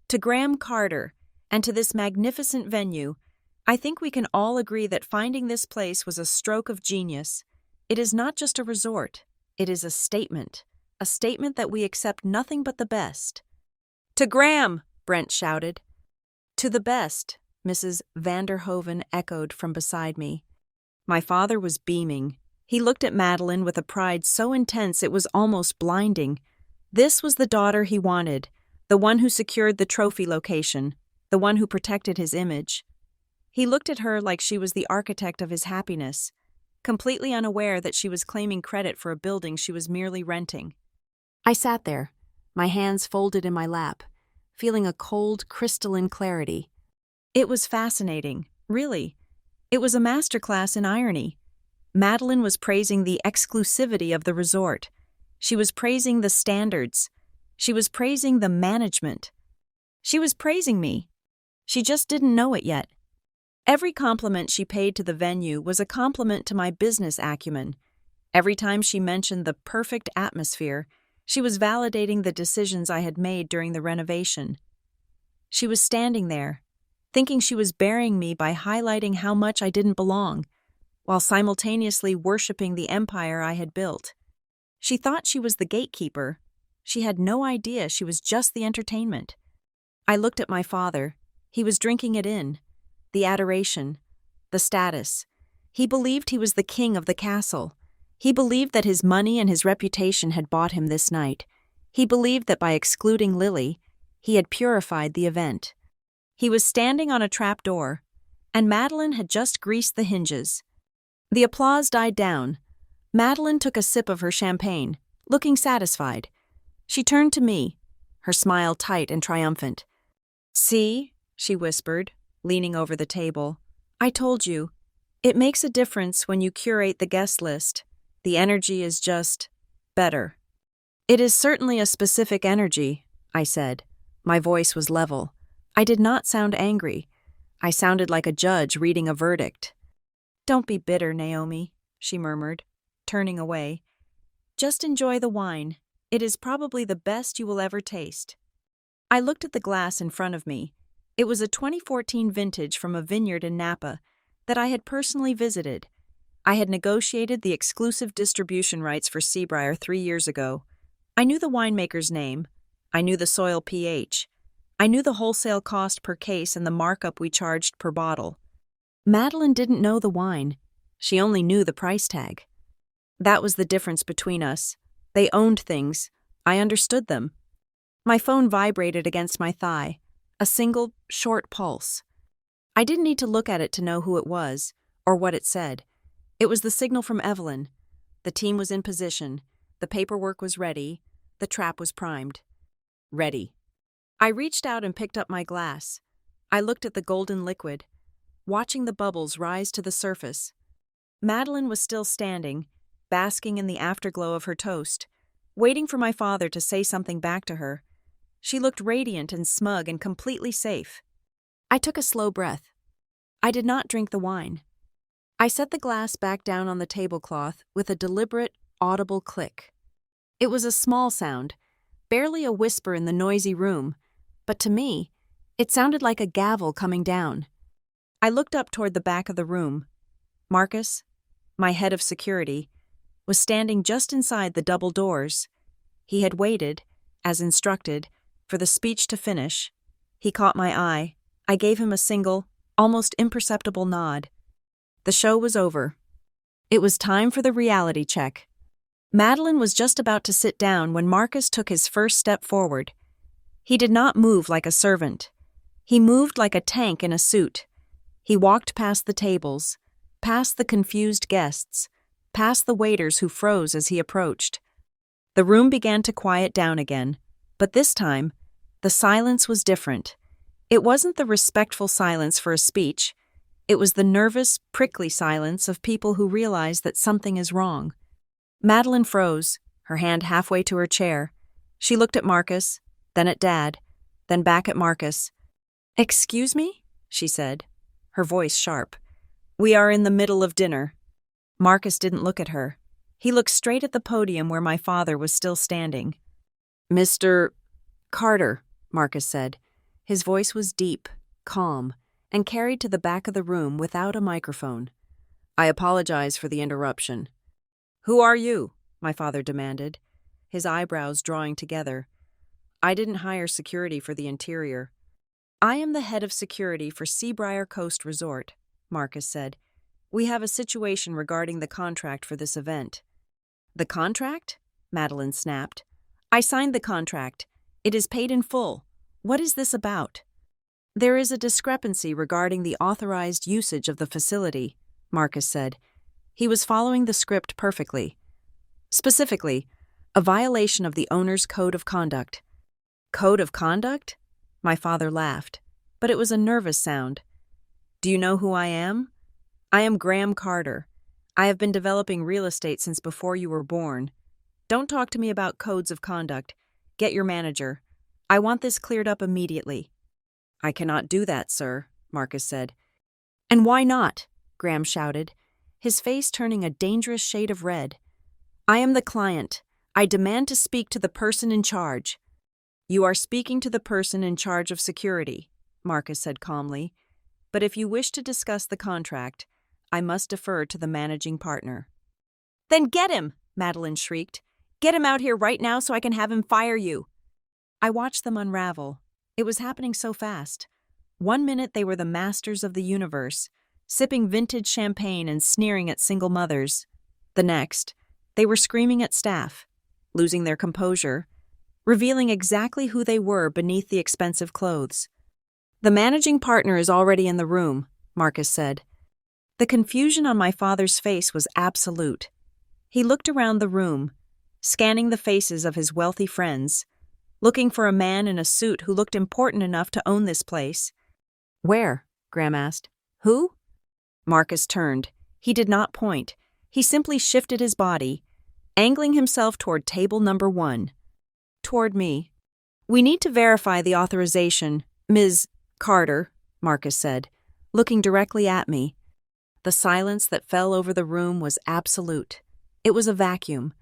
to Graham Carter and to this magnificent venue, I think we can all agree that finding this place was a stroke of genius. It is not just a resort, it is a statement that we accept nothing but the best. To Graham, Brent shouted. To the best, Mrs. Vanderhoven echoed from beside me. My father was beaming. He looked at Madeline with a pride so intense it was almost blinding. This was the daughter he wanted, the one who secured the trophy location, the one who protected his image. He looked at her like she was the architect of his happiness, completely unaware that she was claiming credit for a building she was merely renting. I sat there, my hands folded in my lap, feeling a cold, crystalline clarity. It was fascinating, really. It was a masterclass in irony. Madeline was praising the exclusivity of the resort. She was praising the standards. She was praising the management. She was praising me. She just didn't know it yet. Every compliment she paid to the venue was a compliment to my business acumen. Every time she mentioned the perfect atmosphere, she was validating the decisions I had made during the renovation. She was standing there, thinking she was burying me by highlighting how much I didn't belong, while simultaneously worshiping the empire I had built. She thought she was the gatekeeper. She had no idea she was just the entertainment. I looked at my father. He was drinking it in. The adoration, the status. He believed he was the king of the castle. He believed that his money and his reputation had bought him this night. He believed that by excluding Lily, he had purified the event. He was standing on a trap door, and Madeline had just greased the hinges. The applause died down. Madeline took a sip of her champagne, looking satisfied. She turned to me, her smile tight and triumphant. See, she whispered, leaning over the table. I told you, it makes a difference when you curate the guest list. The energy is just better. It is certainly a specific energy, I said. My voice was level. I did not sound angry. I sounded like a judge reading a verdict. Don't be bitter, Naomi, she murmured, turning away. Just enjoy the wine. It is probably the best you will ever taste. I looked at the glass in front of me. It was a 2014 vintage from a vineyard in Napa that I had personally visited. I had negotiated the exclusive distribution rights for Seabriar 3 years ago. I knew the winemaker's name. I knew the soil pH. I knew the wholesale cost per case and the markup we charged per bottle. Madeline didn't know the wine. She only knew the price tag. That was the difference between us. They owned things. I understood them. My phone vibrated against my thigh, a single, short pulse. I didn't need to look at it to know who it was, or what it said. It was the signal from Evelyn. The team was in position. The paperwork was ready. The trap was primed. Ready. I reached out and picked up my glass. I looked at the golden liquid, watching the bubbles rise to the surface. Madeline was still standing, basking in the afterglow of her toast, waiting for my father to say something back to her. She looked radiant and smug and completely safe. I took a slow breath. I did not drink the wine. I set the glass back down on the tablecloth with a deliberate, audible click. It was a small sound, barely a whisper in the noisy room, but to me, it sounded like a gavel coming down. I looked up toward the back of the room. Marcus, my head of security, was standing just inside the double doors. He had waited, as instructed, for the speech to finish. He caught my eye. I gave him a single, almost imperceptible nod. The show was over. It was time for the reality check. Madeline was just about to sit down when Marcus took his first step forward. He did not move like a servant. He moved like a tank in a suit. He walked past the tables, past the confused guests, past the waiters who froze as he approached. The room began to quiet down again, but this time, the silence was different. It wasn't the respectful silence for a speech. It was the nervous, prickly silence of people who realize that something is wrong. Madeline froze, her hand halfway to her chair. She looked at Marcus, then at Dad, then back at Marcus. "Excuse me?" she said, her voice sharp. "We are in the middle of dinner." Marcus didn't look at her. He looked straight at the podium where my father was still standing. "Mr. Carter," Marcus said. His voice was deep, calm, and carried to the back of the room without a microphone. "I apologize for the interruption." "Who are you?" my father demanded, his eyebrows drawing together. "I didn't hire security for the interior." "I am the head of security for Seabriar Coast Resort," Marcus said. "We have a situation regarding the contract for this event." "The contract?" Madeline snapped. "I signed the contract. It is paid in full. What is this about?" "There is a discrepancy regarding the authorized usage of the facility," Marcus said. He was following the script perfectly. "Specifically, a violation of the owner's code of conduct." "Code of conduct?" My father laughed, but it was a nervous sound. "Do you know who I am? I am Graham Carter. I have been developing real estate since before you were born. Don't talk to me about codes of conduct. Get your manager. I want this cleared up immediately." "I cannot do that, sir," Marcus said. "And why not?" Graham shouted, his face turning a dangerous shade of red. "I am the client. I demand to speak to the person in charge." "You are speaking to the person in charge of security," Marcus said calmly. "But if you wish to discuss the contract, I must defer to the managing partner." "Then get him!" Madeline shrieked. "Get him out here right now so I can have him fire you." I watched them unravel. It was happening so fast. 1 minute they were the masters of the universe, sipping vintage champagne and sneering at single mothers. The next, they were screaming at staff, losing their composure, revealing exactly who they were beneath the expensive clothes. "The managing partner is already in the room," Marcus said. The confusion on my father's face was absolute. He looked around the room, scanning the faces of his wealthy friends, looking for a man in a suit who looked important enough to own this place. "Where?" Graham asked. "Who?" Marcus turned. He did not point. He simply shifted his body, angling himself toward table number 1. Toward me. "We need to verify the authorization, Ms. Carter," Marcus said, looking directly at me. The silence that fell over the room was absolute. It was a vacuum.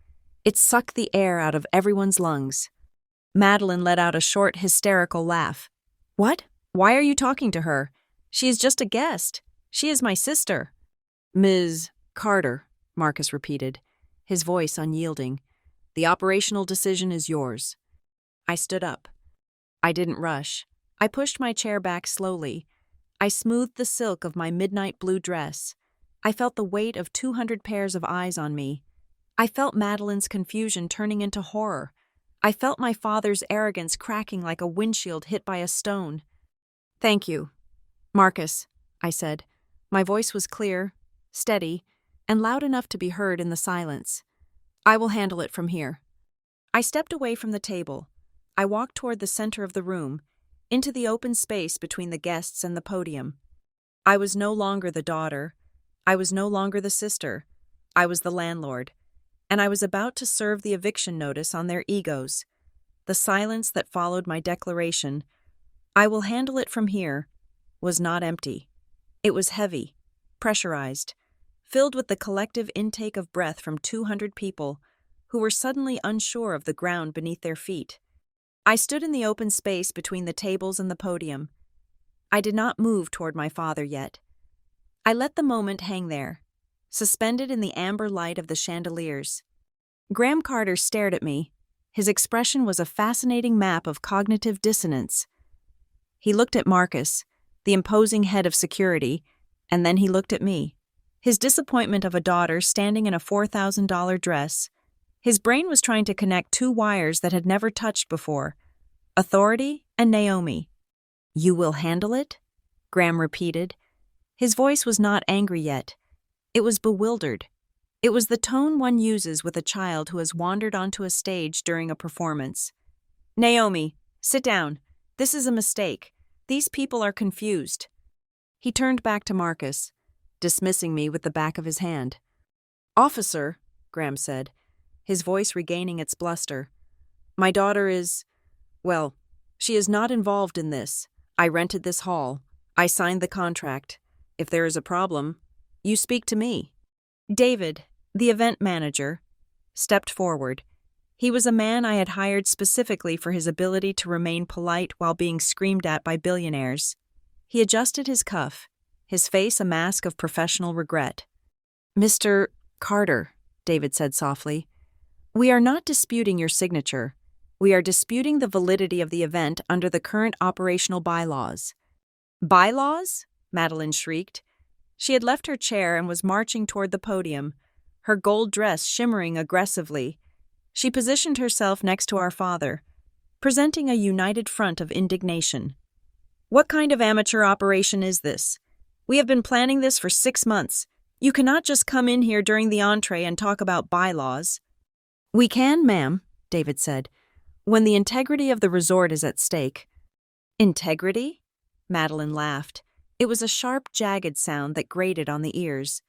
It sucked the air out of everyone's lungs. Madeline let out a short, hysterical laugh. "What? Why are you talking to her? She is just a guest. She is my sister." "Ms. Carter," Marcus repeated, his voice unyielding. "The operational decision is yours." I stood up. I didn't rush. I pushed my chair back slowly. I smoothed the silk of my midnight blue dress. I felt the weight of 200 pairs of eyes on me. I felt Madeline's confusion turning into horror. I felt my father's arrogance cracking like a windshield hit by a stone. "Thank you, Marcus," I said. My voice was clear, steady, and loud enough to be heard in the silence. "I will handle it from here." I stepped away from the table. I walked toward the center of the room, into the open space between the guests and the podium. I was no longer the daughter. I was no longer the sister. I was the landlord, and I was about to serve the eviction notice on their egos. The silence that followed my declaration, "I will handle it from here," was not empty. It was heavy, pressurized, filled with the collective intake of breath from 200 people who were suddenly unsure of the ground beneath their feet. I stood in the open space between the tables and the podium. I did not move toward my father yet. I let the moment hang there, suspended in the amber light of the chandeliers. Graham Carter stared at me. His expression was a fascinating map of cognitive dissonance. He looked at Marcus, the imposing head of security, and then he looked at me. His disappointment of a daughter standing in a $4,000 dress. His brain was trying to connect two wires that had never touched before: authority and Naomi. "You will handle it?" Graham repeated. His voice was not angry yet. It was bewildered. It was the tone one uses with a child who has wandered onto a stage during a performance. "Naomi, sit down. This is a mistake. These people are confused." He turned back to Marcus, dismissing me with the back of his hand. "Officer," Graham said, his voice regaining its bluster, "my daughter is, well, she is not involved in this. I rented this hall. I signed the contract. If there is a problem, you speak to me." David, the event manager, stepped forward. He was a man I had hired specifically for his ability to remain polite while being screamed at by billionaires. He adjusted his cuff, his face a mask of professional regret. "Mr. Carter," David said softly, "we are not disputing your signature. We are disputing the validity of the event under the current operational bylaws." "Bylaws?" Madeline shrieked. She had left her chair and was marching toward the podium, her gold dress shimmering aggressively. She positioned herself next to our father, presenting a united front of indignation. "What kind of amateur operation is this? We have been planning this for 6 months. You cannot just come in here during the entree and talk about bylaws." "We can, ma'am," David said, "when the integrity of the resort is at stake." "Integrity?" Madeline laughed. It was a sharp, jagged sound that grated on the ears.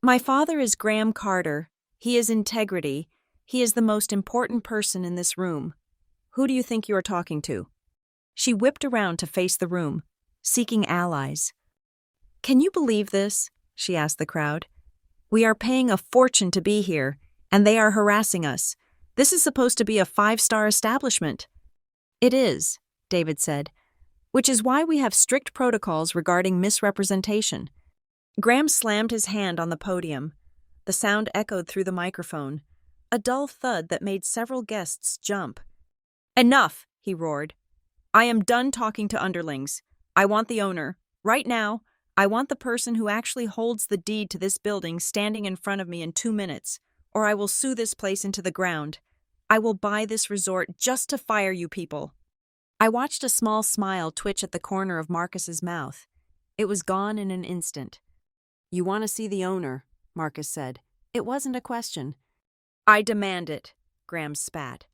"My father is Graham Carter. He is integrity. He is the most important person in this room. Who do you think you are talking to?" She whipped around to face the room, seeking allies. "Can you believe this?" she asked the crowd. "We are paying a fortune to be here, and they are harassing us. This is supposed to be a 5-star establishment." "It is," David said, "which is why we have strict protocols regarding misrepresentation." Graham slammed his hand on the podium. The sound echoed through the microphone, a dull thud that made several guests jump. "Enough," he roared. "I am done talking to underlings. I want the owner. Right now, I want the person who actually holds the deed to this building standing in front of me in 2 minutes, or I will sue this place into the ground. I will buy this resort just to fire you people." I watched a small smile twitch at the corner of Marcus's mouth. It was gone in an instant. "You want to see the owner," Marcus said. It wasn't a question. "I demand it," Graham spat.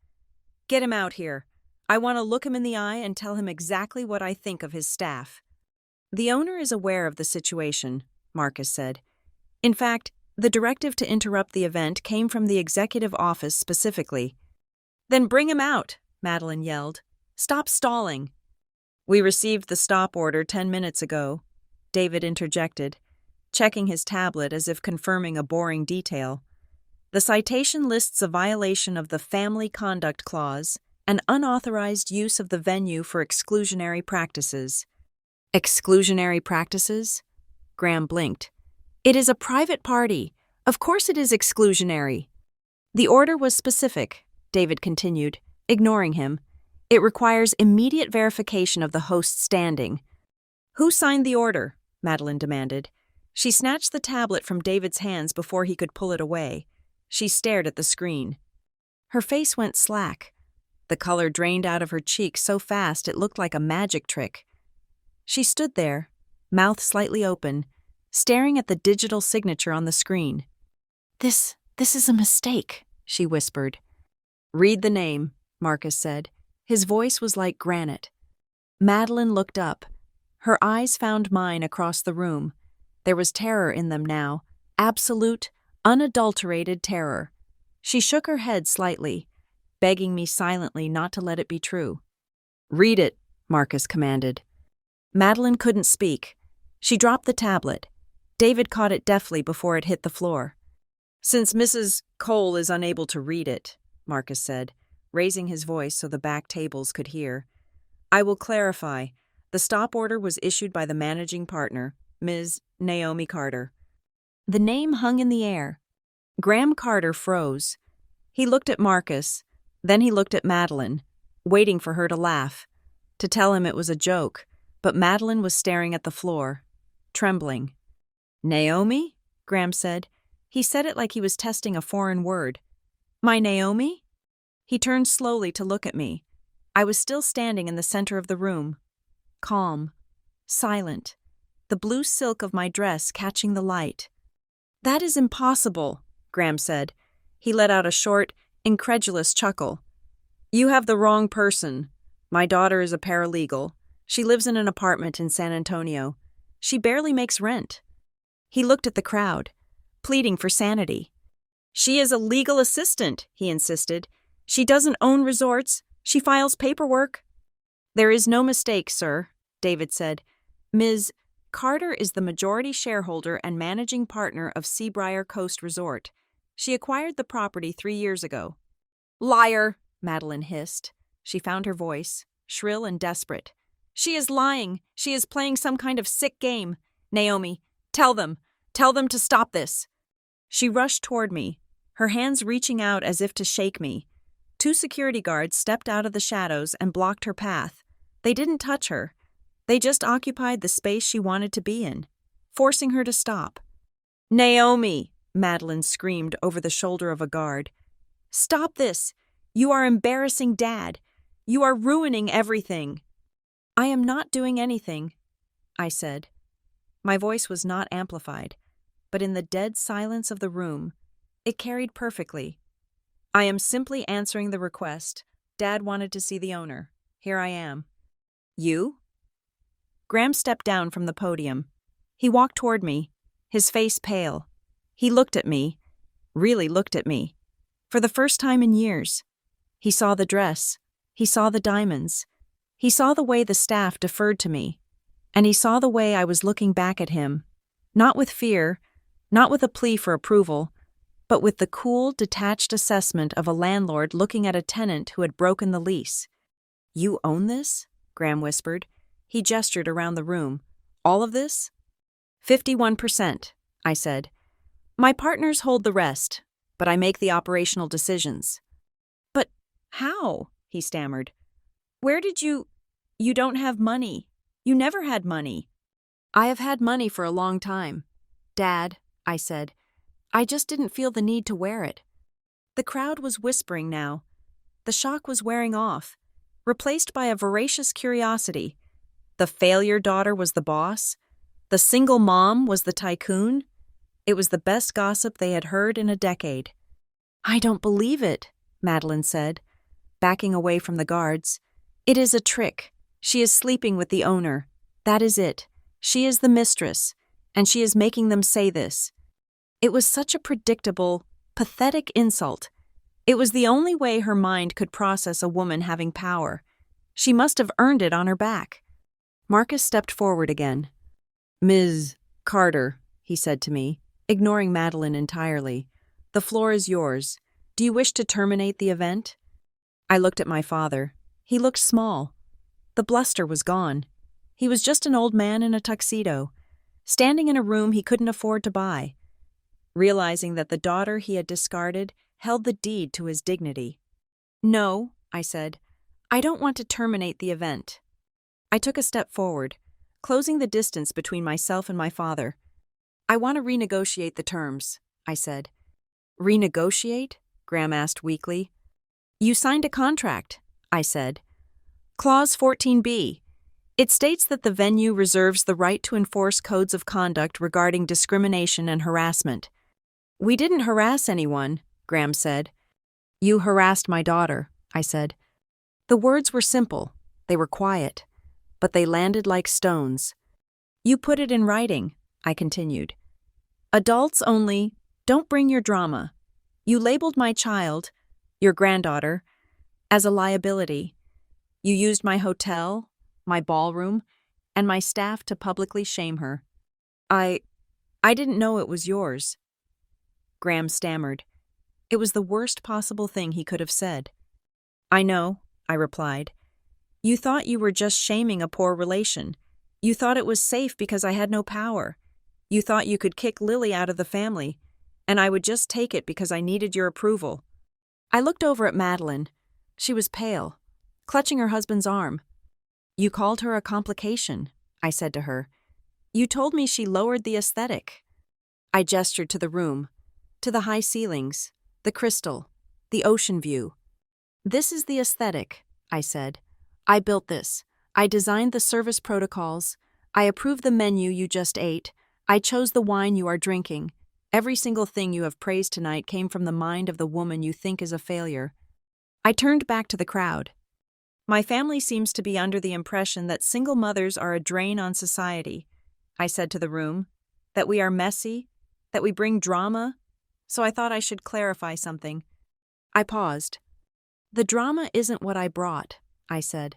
"Get him out here. I want to look him in the eye and tell him exactly what I think of his staff." "The owner is aware of the situation," Marcus said. "In fact, the directive to interrupt the event came from the executive office specifically." "Then bring him out," Madeline yelled. "Stop stalling." "We received the stop order 10 minutes ago," David interjected, checking his tablet as if confirming a boring detail. "The citation lists a violation of the Family Conduct Clause and unauthorized use of the venue for exclusionary practices." "Exclusionary practices?" Graham blinked. "It is a private party. Of course it is exclusionary." "The order was specific," David continued, ignoring him. It requires immediate verification of the host's standing. Who signed the order? Madeline demanded. She snatched the tablet from David's hands before he could pull it away. She stared at the screen. Her face went slack. The color drained out of her cheeks so fast it looked like a magic trick. She stood there, mouth slightly open, staring at the digital signature on the screen. This is a mistake, she whispered. Read the name, Marcus said. His voice was like granite. Madeline looked up. Her eyes found mine across the room. There was terror in them now, absolute, unadulterated terror. She shook her head slightly, begging me silently not to let it be true. Read it, Marcus commanded. Madeline couldn't speak. She dropped the tablet. David caught it deftly before it hit the floor. Since Mrs. Cole is unable to read it, Marcus said, raising his voice so the back tables could hear, I will clarify. The stop order was issued by the managing partner, Ms. Naomi Carter. The name hung in the air. Graham Carter froze. He looked at Marcus, then he looked at Madeline, waiting for her to laugh, to tell him it was a joke, but Madeline was staring at the floor, trembling. Naomi? Graham said. He said it like he was testing a foreign word. My Naomi? He turned slowly to look at me. I was still standing in the center of the room, calm, silent, the blue silk of my dress catching the light. That is impossible, Graham said. He let out a short, incredulous chuckle. You have the wrong person. My daughter is a paralegal. She lives in an apartment in San Antonio. She barely makes rent. He looked at the crowd, pleading for sanity. She is a legal assistant, he insisted. She doesn't own resorts. She files paperwork. There is no mistake, sir, David said. Ms. Carter is the majority shareholder and managing partner of Seabriar Coast Resort. She acquired the property 3 years ago. Liar, Madeline hissed. She found her voice, shrill and desperate. She is lying. She is playing some kind of sick game. Naomi, tell them to stop this. She rushed toward me, her hands reaching out as if to shake me. 2 security guards stepped out of the shadows and blocked her path. They didn't touch her. They just occupied the space she wanted to be in, forcing her to stop. Naomi, Madeline screamed over the shoulder of a guard. Stop this! You are embarrassing Dad. You are ruining everything. I am not doing anything, I said. My voice was not amplified, but in the dead silence of the room, it carried perfectly. I am simply answering the request. Dad wanted to see the owner. Here I am. You? Graham stepped down from the podium. He walked toward me, his face pale. He looked at me, really looked at me, for the first time in years. He saw the dress. He saw the diamonds. He saw the way the staff deferred to me. And he saw the way I was looking back at him, not with fear, not with a plea for approval, but with the cool, detached assessment of a landlord looking at a tenant who had broken the lease. You own this? Graham whispered. He gestured around the room. All of this? 51%, I said. My partners hold the rest, but I make the operational decisions. But how? He stammered. Where did you don't have money. You never had money. I have had money for a long time. Dad, I said. I just didn't feel the need to wear it. The crowd was whispering now. The shock was wearing off, replaced by a voracious curiosity. The failure daughter was the boss. The single mom was the tycoon. It was the best gossip they had heard in a decade. I don't believe it, Madeline said, backing away from the guards. It is a trick. She is sleeping with the owner. That is it. She is the mistress, and she is making them say this. It was such a predictable, pathetic insult. It was the only way her mind could process a woman having power. She must have earned it on her back. Marcus stepped forward again. Ms. Carter, he said to me, ignoring Madeline entirely. The floor is yours. Do you wish to terminate the event? I looked at my father. He looked small. The bluster was gone. He was just an old man in a tuxedo, standing in a room he couldn't afford to buy, realizing that the daughter he had discarded held the deed to his dignity. No, I said. I don't want to terminate the event. I took a step forward, closing the distance between myself and my father. I want to renegotiate the terms, I said. Renegotiate? Graham asked weakly. You signed a contract, I said. Clause 14b. It states that the venue reserves the right to enforce codes of conduct regarding discrimination and harassment. We didn't harass anyone, Graham said. You harassed my daughter, I said. The words were simple, they were quiet, but they landed like stones. You put it in writing, I continued. Adults only, don't bring your drama. You labeled my child, your granddaughter, as a liability. You used my hotel, my ballroom, and my staff to publicly shame her. I didn't know it was yours. Graham stammered. It was the worst possible thing he could have said. I know, I replied. You thought you were just shaming a poor relation. You thought it was safe because I had no power. You thought you could kick Lily out of the family, and I would just take it because I needed your approval. I looked over at Madeline. She was pale, clutching her husband's arm. You called her a complication, I said to her. You told me she lowered the aesthetic. I gestured to the room, to the high ceilings, the crystal, the ocean view. This is the aesthetic, I said. I built this. I designed the service protocols. I approved the menu you just ate. I chose the wine you are drinking. Every single thing you have praised tonight came from the mind of the woman you think is a failure. I turned back to the crowd. My family seems to be under the impression that single mothers are a drain on society, I said to the room, that we are messy, that we bring drama, so I thought I should clarify something. I paused. The drama isn't what I brought, I said.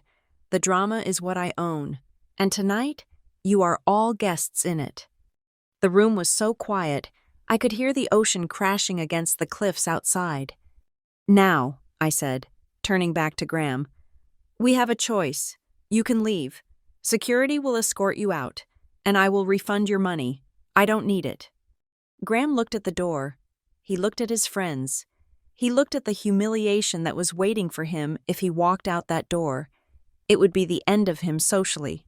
The drama is what I own, and tonight, you are all guests in it. The room was so quiet, I could hear the ocean crashing against the cliffs outside. Now, I said, turning back to Graham, we have a choice. You can leave. Security will escort you out, and I will refund your money. I don't need it. Graham looked at the door. He looked at his friends. He looked at the humiliation that was waiting for him if he walked out that door. It would be the end of him socially.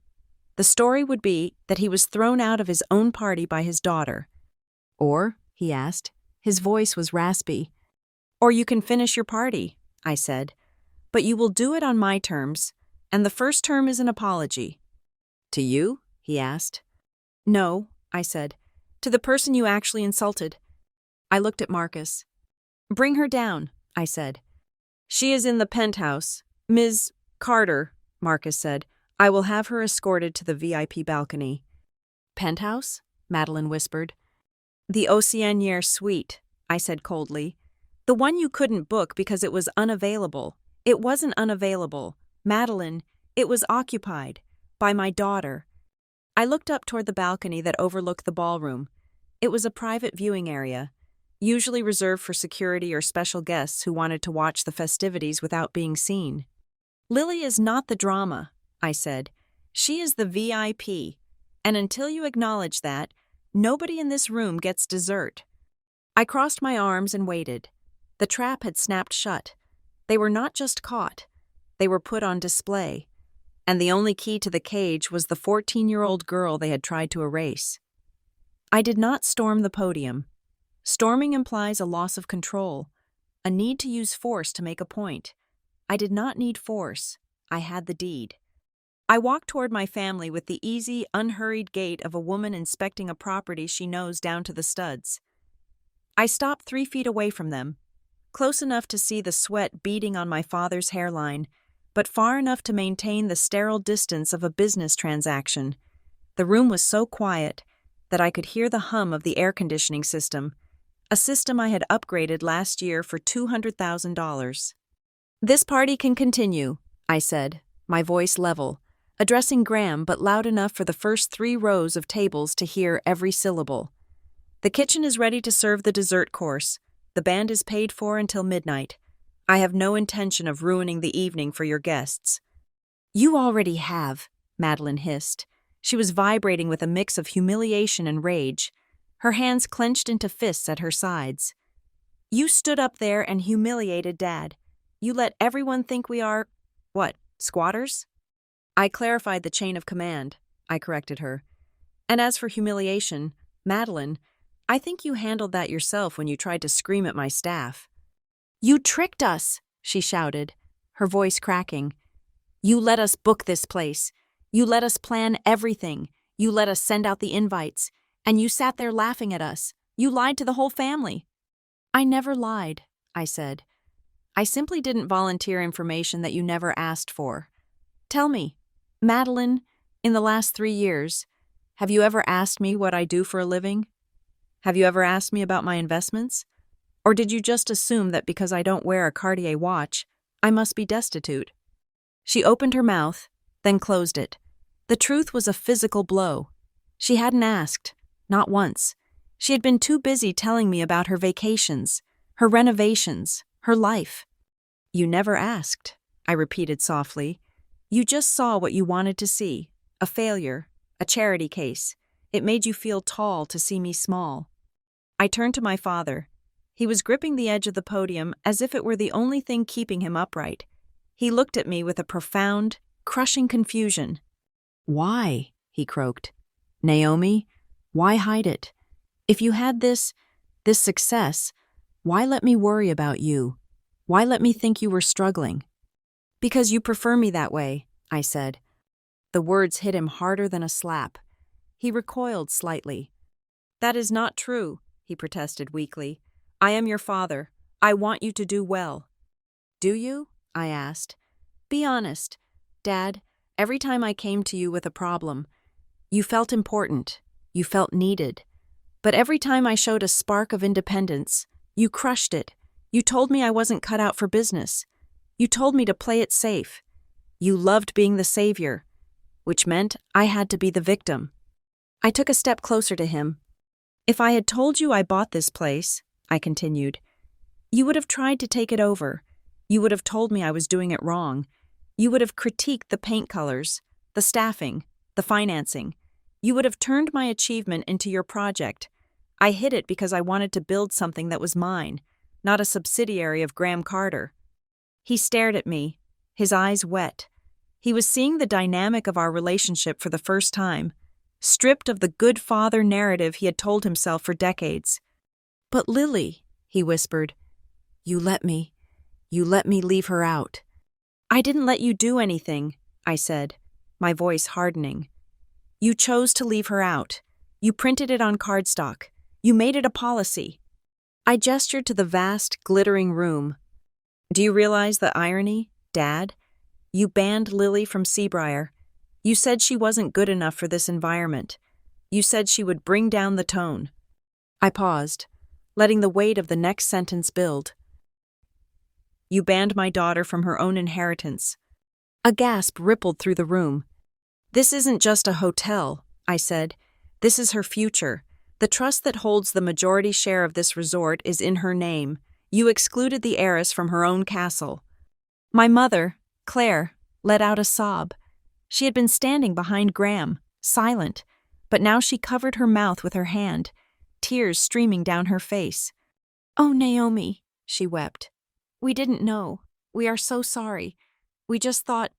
The story would be that he was thrown out of his own party by his daughter. Or, he asked, his voice was raspy. Or you can finish your party, I said. But you will do it on my terms, and the first term is an apology. To you? He asked. No, I said. To the person you actually insulted. I looked at Marcus. Bring her down, I said. She is in the penthouse. Ms. Carter, Marcus said. I will have her escorted to the VIP balcony. Penthouse? Madeline whispered. The Oceanier suite, I said coldly. The one you couldn't book because it was unavailable. It wasn't unavailable. Madeline, it was occupied. By my daughter. I looked up toward the balcony that overlooked the ballroom. It was a private viewing area, usually reserved for security or special guests who wanted to watch the festivities without being seen. Lily is not the drama, I said. She is the VIP, and until you acknowledge that, nobody in this room gets dessert. I crossed my arms and waited. The trap had snapped shut. They were not just caught. They were put on display. And the only key to the cage was the 14-year-old girl they had tried to erase. I did not storm the podium. Storming implies a loss of control, a need to use force to make a point. I did not need force. I had the deed. I walked toward my family with the easy, unhurried gait of a woman inspecting a property she knows down to the studs. I stopped 3 feet away from them, close enough to see the sweat beading on my father's hairline, but far enough to maintain the sterile distance of a business transaction. The room was so quiet that I could hear the hum of the air conditioning system, a system I had upgraded last year for $200,000. This party can continue, I said, my voice level, addressing Graham but loud enough for the first 3 rows of tables to hear every syllable. The kitchen is ready to serve the dessert course. The band is paid for until midnight. I have no intention of ruining the evening for your guests. You already have, Madeline hissed. She was vibrating with a mix of humiliation and rage, her hands clenched into fists at her sides. You stood up there and humiliated Dad. You let everyone think we are What, squatters? I clarified the chain of command, I corrected her. And as for humiliation, Madeline, I think you handled that yourself when you tried to scream at my staff. You tricked us, she shouted, her voice cracking. You let us book this place. You let us plan everything. You let us send out the invites. And you sat there laughing at us. You lied to the whole family. I never lied, I said. I simply didn't volunteer information that you never asked for. Tell me, Madeline, in the last 3 years, have you ever asked me what I do for a living? Have you ever asked me about my investments? Or did you just assume that because I don't wear a Cartier watch, I must be destitute? She opened her mouth, then closed it. The truth was a physical blow. She hadn't asked, not once. She had been too busy telling me about her vacations, her renovations, her life. You never asked, I repeated softly. You just saw what you wanted to see, a failure, a charity case. It made you feel tall to see me small. I turned to my father. He was gripping the edge of the podium as if it were the only thing keeping him upright. He looked at me with a profound, crushing confusion. Why? He croaked. Naomi, why hide it? If you had this success, why let me worry about you? Why let me think you were struggling? Because you prefer me that way, I said. The words hit him harder than a slap. He recoiled slightly. That is not true, he protested weakly. I am your father. I want you to do well. Do you? I asked. Be honest. Dad, every time I came to you with a problem, you felt important. You felt needed. But every time I showed a spark of independence, you crushed it. You told me I wasn't cut out for business. You told me to play it safe. You loved being the savior, which meant I had to be the victim. I took a step closer to him. If I had told you I bought this place, I continued, you would have tried to take it over. You would have told me I was doing it wrong. You would have critiqued the paint colors, the staffing, the financing. You would have turned my achievement into your project. I hid it because I wanted to build something that was mine, not a subsidiary of Graham Carter. He stared at me, his eyes wet. He was seeing the dynamic of our relationship for the first time, stripped of the good father narrative he had told himself for decades. But Lily, he whispered, you let me leave her out. I didn't let you do anything, I said, my voice hardening. You chose to leave her out. You printed it on cardstock. You made it a policy. I gestured to the vast, glittering room. Do you realize the irony, Dad? You banned Lily from Seabriar. You said she wasn't good enough for this environment. You said she would bring down the tone. I paused, letting the weight of the next sentence build. You banned my daughter from her own inheritance. A gasp rippled through the room. This isn't just a hotel, I said. This is her future. The trust that holds the majority share of this resort is in her name. You excluded the heiress from her own castle. My mother, Claire, let out a sob. She had been standing behind Graham, silent, but now she covered her mouth with her hand, tears streaming down her face. Oh, Naomi, she wept. We didn't know. We are so sorry. We thought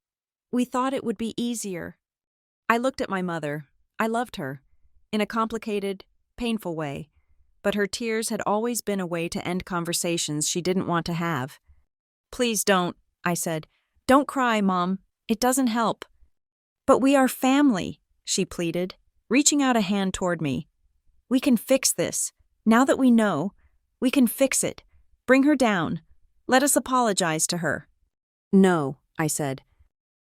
it would be easier. I looked at my mother. I loved her, in a complicated, painful way, but her tears had always been a way to end conversations she didn't want to have. Please don't, I said. Don't cry, Mom. It doesn't help. But we are family, she pleaded, reaching out a hand toward me. We can fix this. Now that we know, we can fix it. Bring her down. Let us apologize to her. No, I said.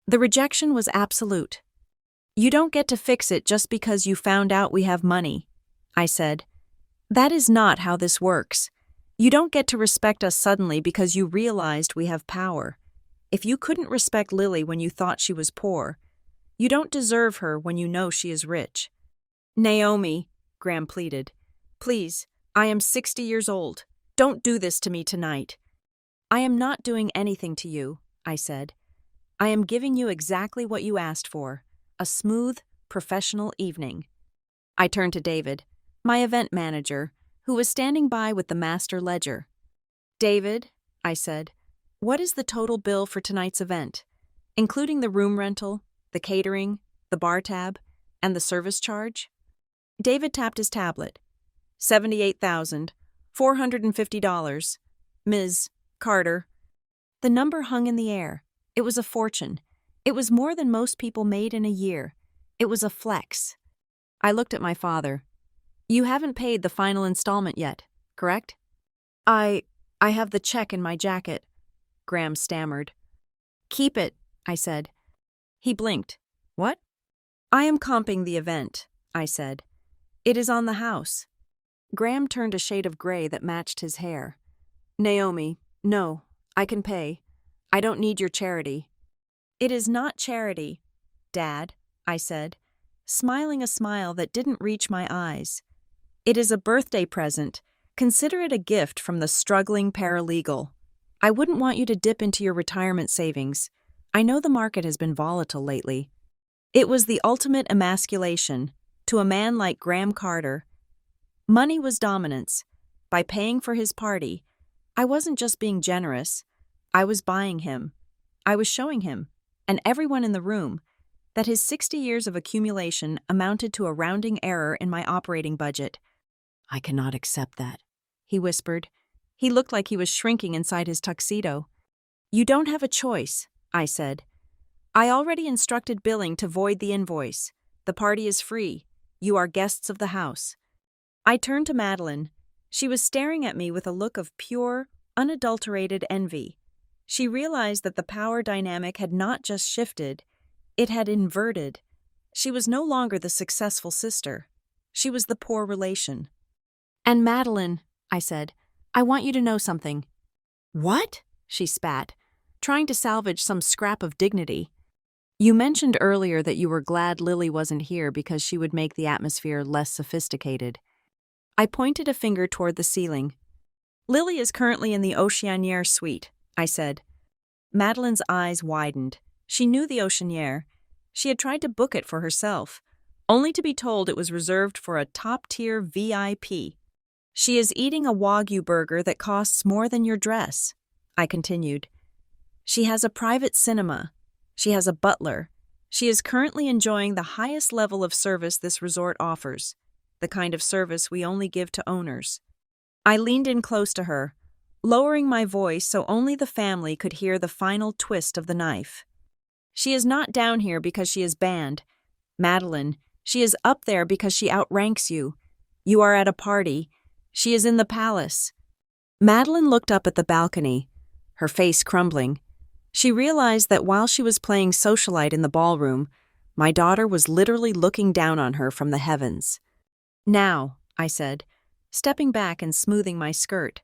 The rejection was absolute. You don't get to fix it just because you found out we have money, I said. That is not how this works. You don't get to respect us suddenly because you realized we have power. If you couldn't respect Lily when you thought she was poor, you don't deserve her when you know she is rich. Naomi, Graham pleaded, please, I am 60 years old. Don't do this to me tonight. I am not doing anything to you, I said. I am giving you exactly what you asked for, a smooth, professional evening. I turned to David, my event manager, who was standing by with the master ledger. David, I said, what is the total bill for tonight's event? including the room rental, the catering, the bar tab, and the service charge? David tapped his tablet. $78,450. Ms. Carter. The number hung in the air. It was a fortune. It was more than most people made in a year. It was a flex. I looked at my father. You haven't paid the final installment yet, correct? I have the check in my jacket, Graham stammered. Keep it, I said. He blinked. What? I am comping the event, I said. It is on the house. Graham turned a shade of gray that matched his hair. Naomi, no, I can pay. I don't need your charity. It is not charity, Dad, I said, smiling a smile that didn't reach my eyes. It is a birthday present. Consider it a gift from the struggling paralegal. I wouldn't want you to dip into your retirement savings. I know the market has been volatile lately. It was the ultimate emasculation to a man like Graham Carter. Money was dominance. By paying for his party, I wasn't just being generous. I was buying him. I was showing him, and everyone in the room, that his 60 years of accumulation amounted to a rounding error in my operating budget. I cannot accept that, he whispered. He looked like he was shrinking inside his tuxedo. You don't have a choice, I said. I already instructed billing to void the invoice. The party is free. You are guests of the house. I turned to Madeline. She was staring at me with a look of pure, unadulterated envy. She realized that the power dynamic had not just shifted, it had inverted. She was no longer the successful sister. She was the poor relation. And Madeline, I said, I want you to know something. What? She spat, trying to salvage some scrap of dignity. You mentioned earlier that you were glad Lily wasn't here because she would make the atmosphere less sophisticated. I pointed a finger toward the ceiling. Lily is currently in the Oceanière suite, I said. Madeline's eyes widened. She knew the Oceanière. She had tried to book it for herself, only to be told it was reserved for a top-tier VIP. She is eating a Wagyu burger that costs more than your dress, I continued. She has a private cinema. She has a butler. She is currently enjoying the highest level of service this resort offers, the kind of service we only give to owners. I leaned in close to her, lowering my voice so only the family could hear the final twist of the knife. She is not down here because she is banned. Madeline, she is up there because she outranks you. You are at a party. She is in the palace. Madeline looked up at the balcony, her face crumbling. She realized that while she was playing socialite in the ballroom, my daughter was literally looking down on her from the heavens. Now, I said, stepping back and smoothing my skirt.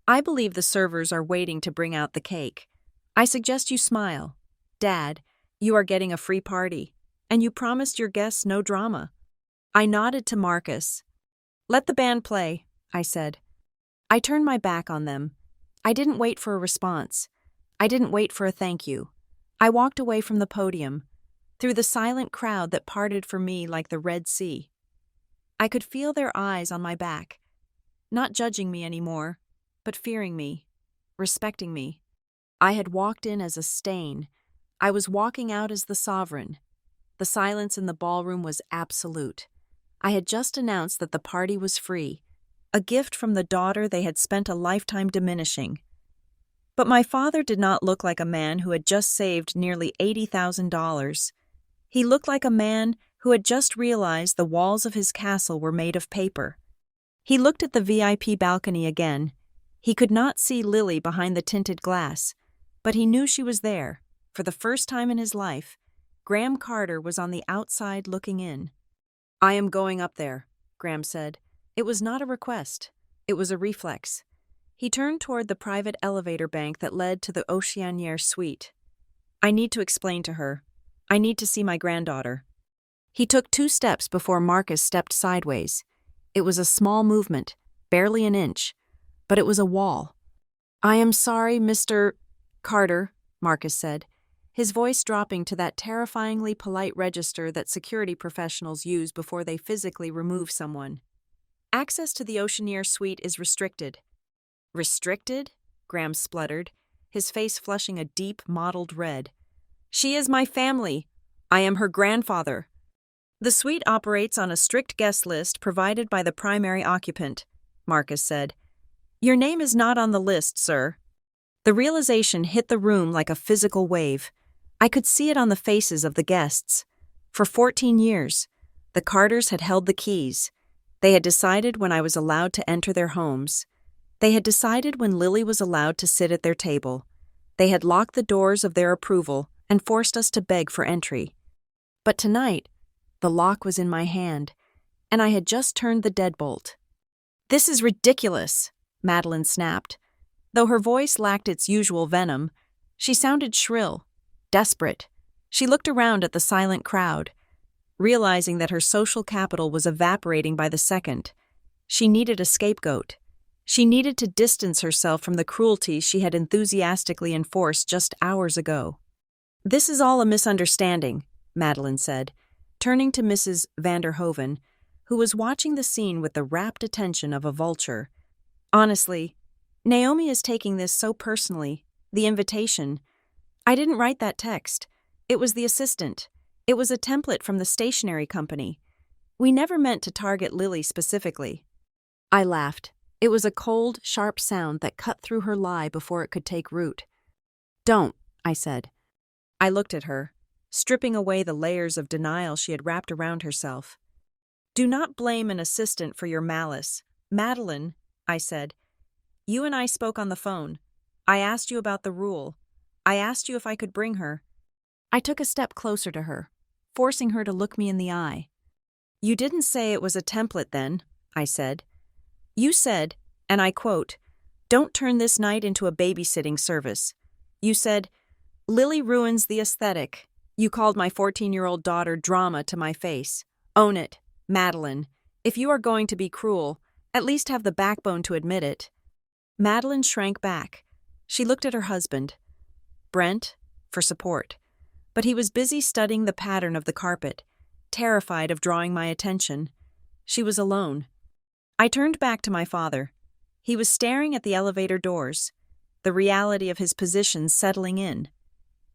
I believe the servers are waiting to bring out the cake. I suggest you smile. Dad, you are getting a free party, and you promised your guests no drama. I nodded to Marcus. Let the band play, I said. I turned my back on them. I didn't wait for a response. I didn't wait for a thank you. I walked away from the podium, through the silent crowd that parted for me like the Red Sea. I could feel their eyes on my back, not judging me anymore, but fearing me, respecting me. I had walked in as a stain. I was walking out as the sovereign. The silence in the ballroom was absolute. I had just announced that the party was free, a gift from the daughter they had spent a lifetime diminishing. But my father did not look like a man who had just saved nearly $80,000. He looked like a man who had just realized the walls of his castle were made of paper. He looked at the VIP balcony again. He could not see Lily behind the tinted glass, but he knew she was there. For the first time in his life, Graham Carter was on the outside looking in. I am going up there, Graham said. It was not a request. It was a reflex. He turned toward the private elevator bank that led to the Oceanière suite. I need to explain to her. I need to see my granddaughter. He took 2 steps before Marcus stepped sideways. It was a small movement, barely an inch, but it was a wall. I am sorry, Mr. Carter, Marcus said, his voice dropping to that terrifyingly polite register that security professionals use before they physically remove someone. Access to the Oceanière suite is restricted. Restricted? Graham spluttered, his face flushing a deep, mottled red. She is my family. I am her grandfather. The suite operates on a strict guest list provided by the primary occupant, Marcus said. Your name is not on the list, sir. The realization hit the room like a physical wave. I could see it on the faces of the guests. For 14 years, the Carters had held the keys. They had decided when I was allowed to enter their homes. They had decided when Lily was allowed to sit at their table. They had locked the doors of their approval and forced us to beg for entry. But tonight, the lock was in my hand, and I had just turned the deadbolt. This is ridiculous, Madeline snapped. Though her voice lacked its usual venom, she sounded shrill, desperate. She looked around at the silent crowd. Realizing that her social capital was evaporating by the second, she needed a scapegoat. She needed to distance herself from the cruelty she had enthusiastically enforced just hours ago. This is all a misunderstanding, Madeline said, turning to Mrs. Vanderhoven, who was watching the scene with the rapt attention of a vulture. Honestly, Naomi is taking this so personally. The invitation. I didn't write that text. It was the assistant. It was a template from the stationery company. We never meant to target Lily specifically. I laughed. It was a cold, sharp sound that cut through her lie before it could take root. Don't, I said. I looked at her, stripping away the layers of denial she had wrapped around herself. Do not blame an assistant for your malice. Madeline, I said. You and I spoke on the phone. I asked you about the rule. I asked you if I could bring her. I took a step closer to her, forcing her to look me in the eye. You didn't say it was a template then, I said. You said, and I quote, don't turn this night into a babysitting service. You said, Lily ruins the aesthetic. You called my 14-year-old daughter drama to my face. Own it, Madeline. If you are going to be cruel, at least have the backbone to admit it. Madeline shrank back. She looked at her husband, Brent, for support. But he was busy studying the pattern of the carpet, terrified of drawing my attention. She was alone. I turned back to my father. He was staring at the elevator doors, the reality of his position settling in.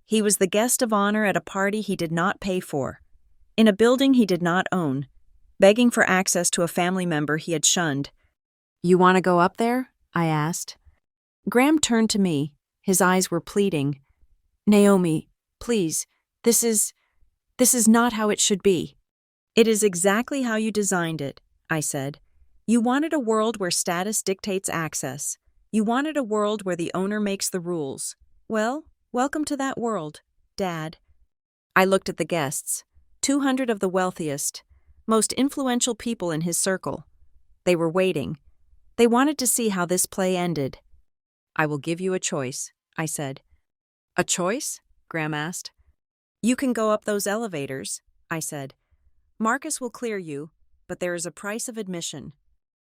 He was the guest of honor at a party he did not pay for, in a building he did not own, begging for access to a family member he had shunned. You want to go up there? I asked. Graham turned to me. His eyes were pleading. Naomi, please, this is not how it should be. It is exactly how you designed it, I said. You wanted a world where status dictates access. You wanted a world where the owner makes the rules. Well, welcome to that world, Dad. I looked at the guests, 200 of the wealthiest, most influential people in his circle. They were waiting. They wanted to see how this play ended. I will give you a choice, I said. A choice? Graham asked. You can go up those elevators, I said. Marcus will clear you, but there is a price of admission.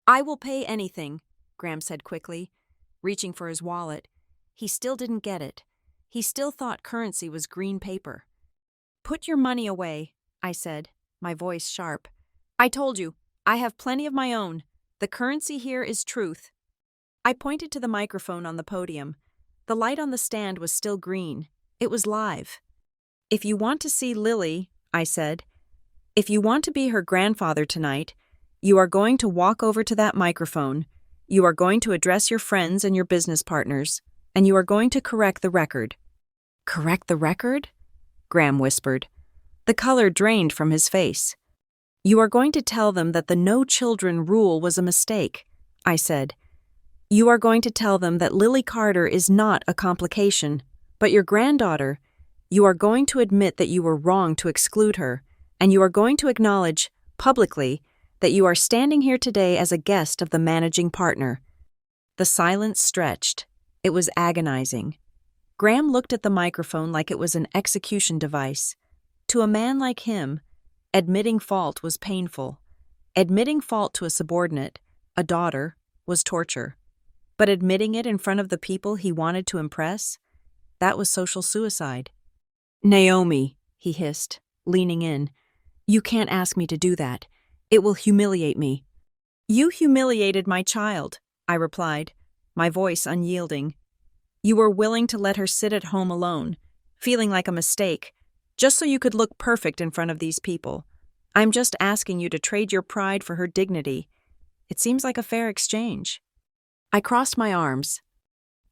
I will pay anything, Graham said quickly, reaching for his wallet. He still didn't get it. He still thought currency was green paper. Put your money away, I said, my voice sharp. I told you, I have plenty of my own. The currency here is truth. I pointed to the microphone on the podium. The light on the stand was still green. It was live. If you want to see Lily, I said, if you want to be her grandfather tonight, you are going to walk over to that microphone, you are going to address your friends and your business partners, and you are going to correct the record. Correct the record? Graham whispered. The color drained from his face. You are going to tell them that the no children rule was a mistake, I said. You are going to tell them that Lily Carter is not a complication, but your granddaughter. You are going to admit that you were wrong to exclude her, and you are going to acknowledge, publicly, that you are standing here today as a guest of the managing partner. The silence stretched. It was agonizing. Graham looked at the microphone like it was an execution device. To a man like him, admitting fault was painful. Admitting fault to a subordinate, a daughter, was torture. But admitting it in front of the people he wanted to impress, that was social suicide. Naomi, he hissed, leaning in. You can't ask me to do that. It will humiliate me. You humiliated my child, I replied, my voice unyielding. You were willing to let her sit at home alone, feeling like a mistake, just so you could look perfect in front of these people. I'm just asking you to trade your pride for her dignity. It seems like a fair exchange." I crossed my arms.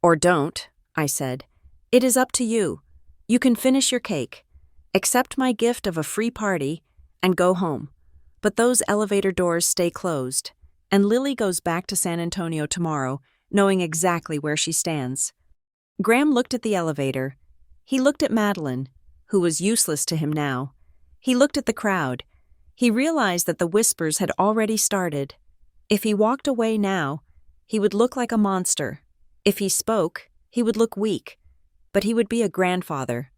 "Or don't," I said. "It is up to you. You can finish your cake, accept my gift of a free party, and go home. But those elevator doors stay closed, and Lily goes back to San Antonio tomorrow, knowing exactly where she stands." Graham looked at the elevator. He looked at Madeline, who was useless to him now. He looked at the crowd. He realized that the whispers had already started. If he walked away now, he would look like a monster. If he spoke, he would look weak, but he would be a grandfather.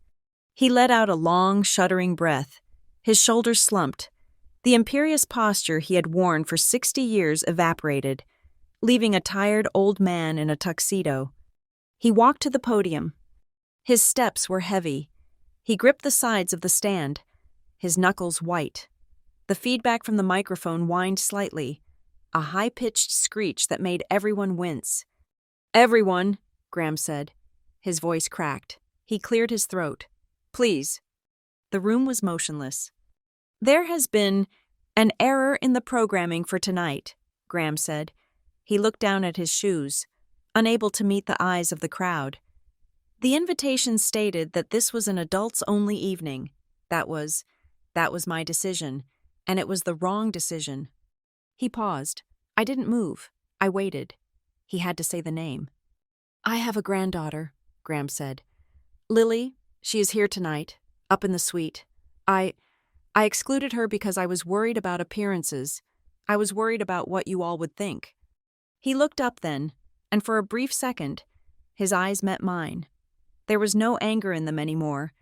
He let out a long, shuddering breath. His shoulders slumped. The imperious posture he had worn for 60 years evaporated, leaving a tired old man in a tuxedo. He walked to the podium. His steps were heavy. He gripped the sides of the stand, his knuckles white. The feedback from the microphone whined slightly, a high-pitched screech that made everyone wince. "Everyone," Graham said. His voice cracked. He cleared his throat. "Please." The room was motionless. "There has been an error in the programming for tonight," Graham said. He looked down at his shoes, unable to meet the eyes of the crowd. "The invitation stated that this was an adults-only evening. That was my decision, and it was the wrong decision." He paused. I didn't move. I waited. He had to say the name. "I have a granddaughter," Graham said. "Lily, she is here tonight, up in the suite. I excluded her because I was worried about appearances. I was worried about what you all would think." He looked up then, and for a brief second, his eyes met mine. There was no anger in them anymore,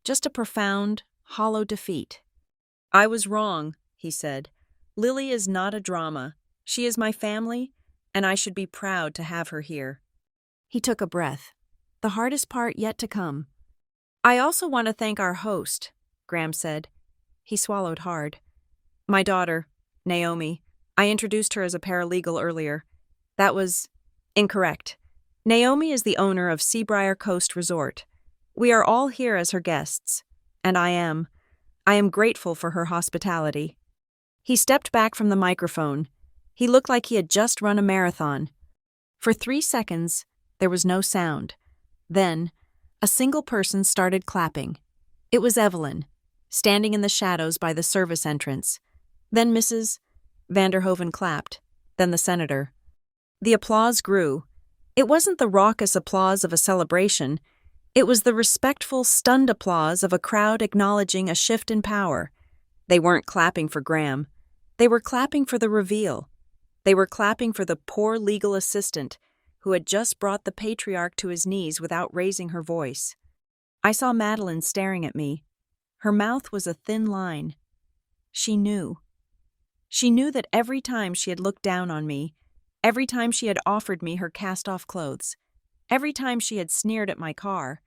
just a profound, hollow defeat. "I was wrong," he said. "Lily is not a drama. She is my family, and I should be proud to have her here." He took a breath. The hardest part yet to come. "I also want to thank our host," Graham said. He swallowed hard. "My daughter, Naomi. I introduced her as a paralegal earlier. That was incorrect. Naomi is the owner of Seabriar Coast Resort. We are all here as her guests, and I am grateful for her hospitality." He stepped back from the microphone. He looked like he had just run a marathon. For 3 seconds, there was no sound. Then, a single person started clapping. It was Evelyn, standing in the shadows by the service entrance. Then Mrs. Vanderhoven clapped, then the senator. The applause grew. It wasn't the raucous applause of a celebration. It was the respectful, stunned applause of a crowd acknowledging a shift in power. They weren't clapping for Graham. They were clapping for the reveal. They were clapping for the poor legal assistant who had just brought the patriarch to his knees without raising her voice. I saw Madeline staring at me. Her mouth was a thin line. She knew. She knew that every time she had looked down on me, every time she had offered me her cast-off clothes, every time she had sneered at my car,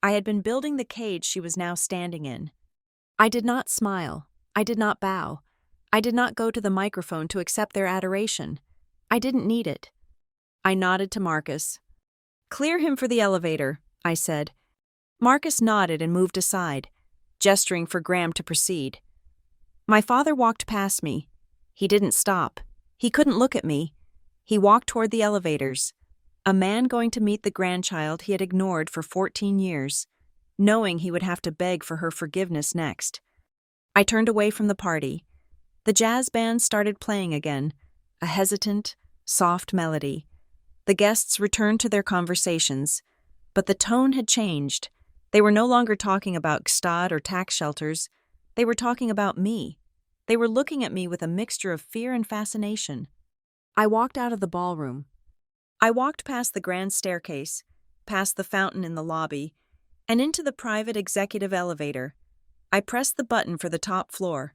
I had been building the cage she was now standing in. I did not smile. I did not bow. I did not go to the microphone to accept their adoration. I didn't need it. I nodded to Marcus. "Clear him for the elevator," I said. Marcus nodded and moved aside, gesturing for Graham to proceed. My father walked past me. He didn't stop. He couldn't look at me. He walked toward the elevators, a man going to meet the grandchild he had ignored for 14 years, knowing he would have to beg for her forgiveness next. I turned away from the party. The jazz band started playing again, a hesitant, soft melody. The guests returned to their conversations, but the tone had changed. They were no longer talking about Gstaad or tax shelters. They were talking about me. They were looking at me with a mixture of fear and fascination. I walked out of the ballroom. I walked past the grand staircase, past the fountain in the lobby, and into the private executive elevator. I pressed the button for the top floor.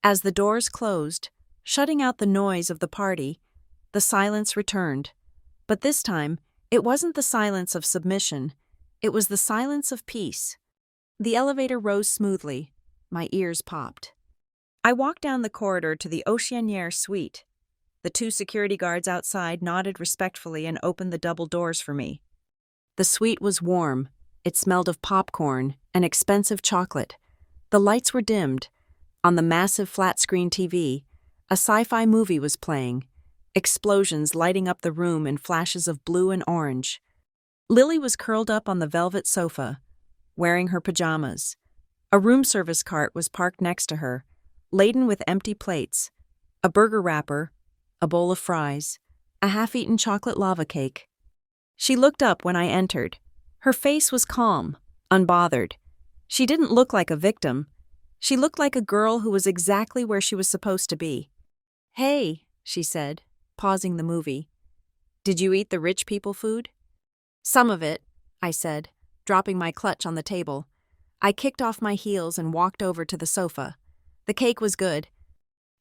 As the doors closed, shutting out the noise of the party, the silence returned. But this time, it wasn't the silence of submission. It was the silence of peace. The elevator rose smoothly. My ears popped. I walked down the corridor to the Oceanière suite. The 2 security guards outside nodded respectfully and opened the double doors for me. The suite was warm, It smelled of popcorn and expensive chocolate. The lights were dimmed. On the massive flat-screen TV, a sci-fi movie was playing, explosions lighting up the room in flashes of blue and orange. Lily was curled up on the velvet sofa, wearing her pajamas. A room service cart was parked next to her, laden with empty plates, a burger wrapper, a bowl of fries, a half-eaten chocolate lava cake. She looked up when I entered. Her face was calm, unbothered. She didn't look like a victim. She looked like a girl who was exactly where she was supposed to be. "Hey," she said, pausing the movie. "Did you eat the rich people food?" "Some of it," I said, dropping my clutch on the table. I kicked off my heels and walked over to the sofa. The cake was good.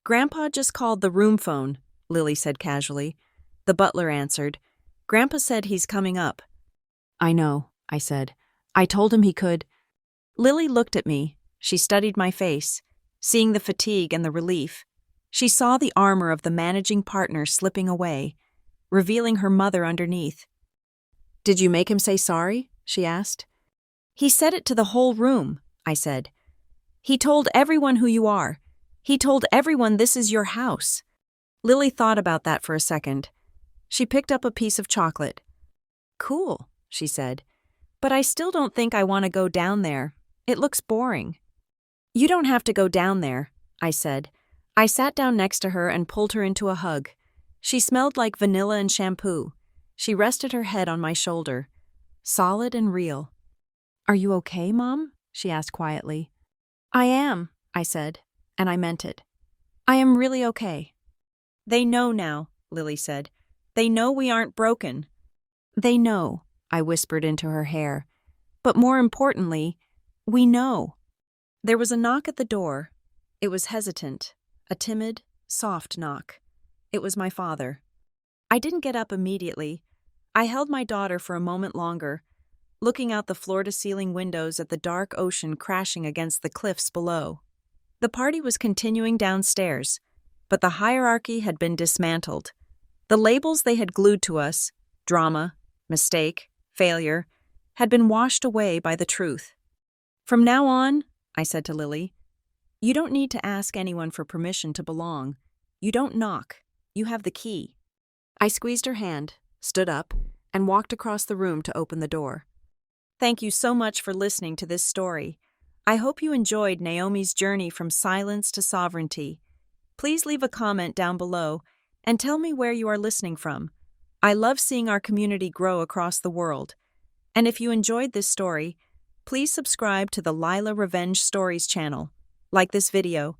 "Grandpa just called the room phone," Lily said casually. The butler answered. "Grandpa said he's coming up." "I know," I said. "I told him he could." Lily looked at me. She studied my face, seeing the fatigue and the relief. She saw the armor of the managing partner slipping away, revealing her mother underneath. "Did you make him say sorry?" she asked. "He said it to the whole room," I said. "He told everyone who you are. He told everyone this is your house." Lily thought about that for a second. She picked up a piece of chocolate. "Cool," she said. "But I still don't think I want to go down there. It looks boring." "You don't have to go down there," I said. I sat down next to her and pulled her into a hug. She smelled like vanilla and shampoo. She rested her head on my shoulder, solid and real. "Are you okay, Mom?" she asked quietly. "I am," I said, and I meant it. "I am really okay." "They know now," Lily said. "They know we aren't broken." "They know," I whispered into her hair. "But more importantly, we know." There was a knock at the door. It was hesitant, a timid, soft knock. It was my father. I didn't get up immediately. I held my daughter for a moment longer, looking out the floor-to-ceiling windows at the dark ocean crashing against the cliffs below. The party was continuing downstairs, but the hierarchy had been dismantled. The labels they had glued to us, drama, mistake, failure, had been washed away by the truth. "From now on," I said to Lily, "you don't need to ask anyone for permission to belong. You don't knock. You have the key." I squeezed her hand, stood up, and walked across the room to open the door. Thank you so much for listening to this story. I hope you enjoyed Naomi's journey from silence to sovereignty. Please leave a comment down below and tell me where you are listening from. I love seeing our community grow across the world. And if you enjoyed this story, please subscribe to the Lila Revenge Stories channel, like this video,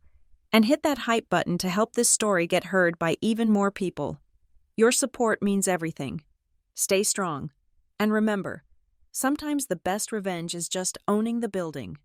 and hit that hype button to help this story get heard by even more people. Your support means everything. Stay strong. And remember, sometimes the best revenge is just owning the building.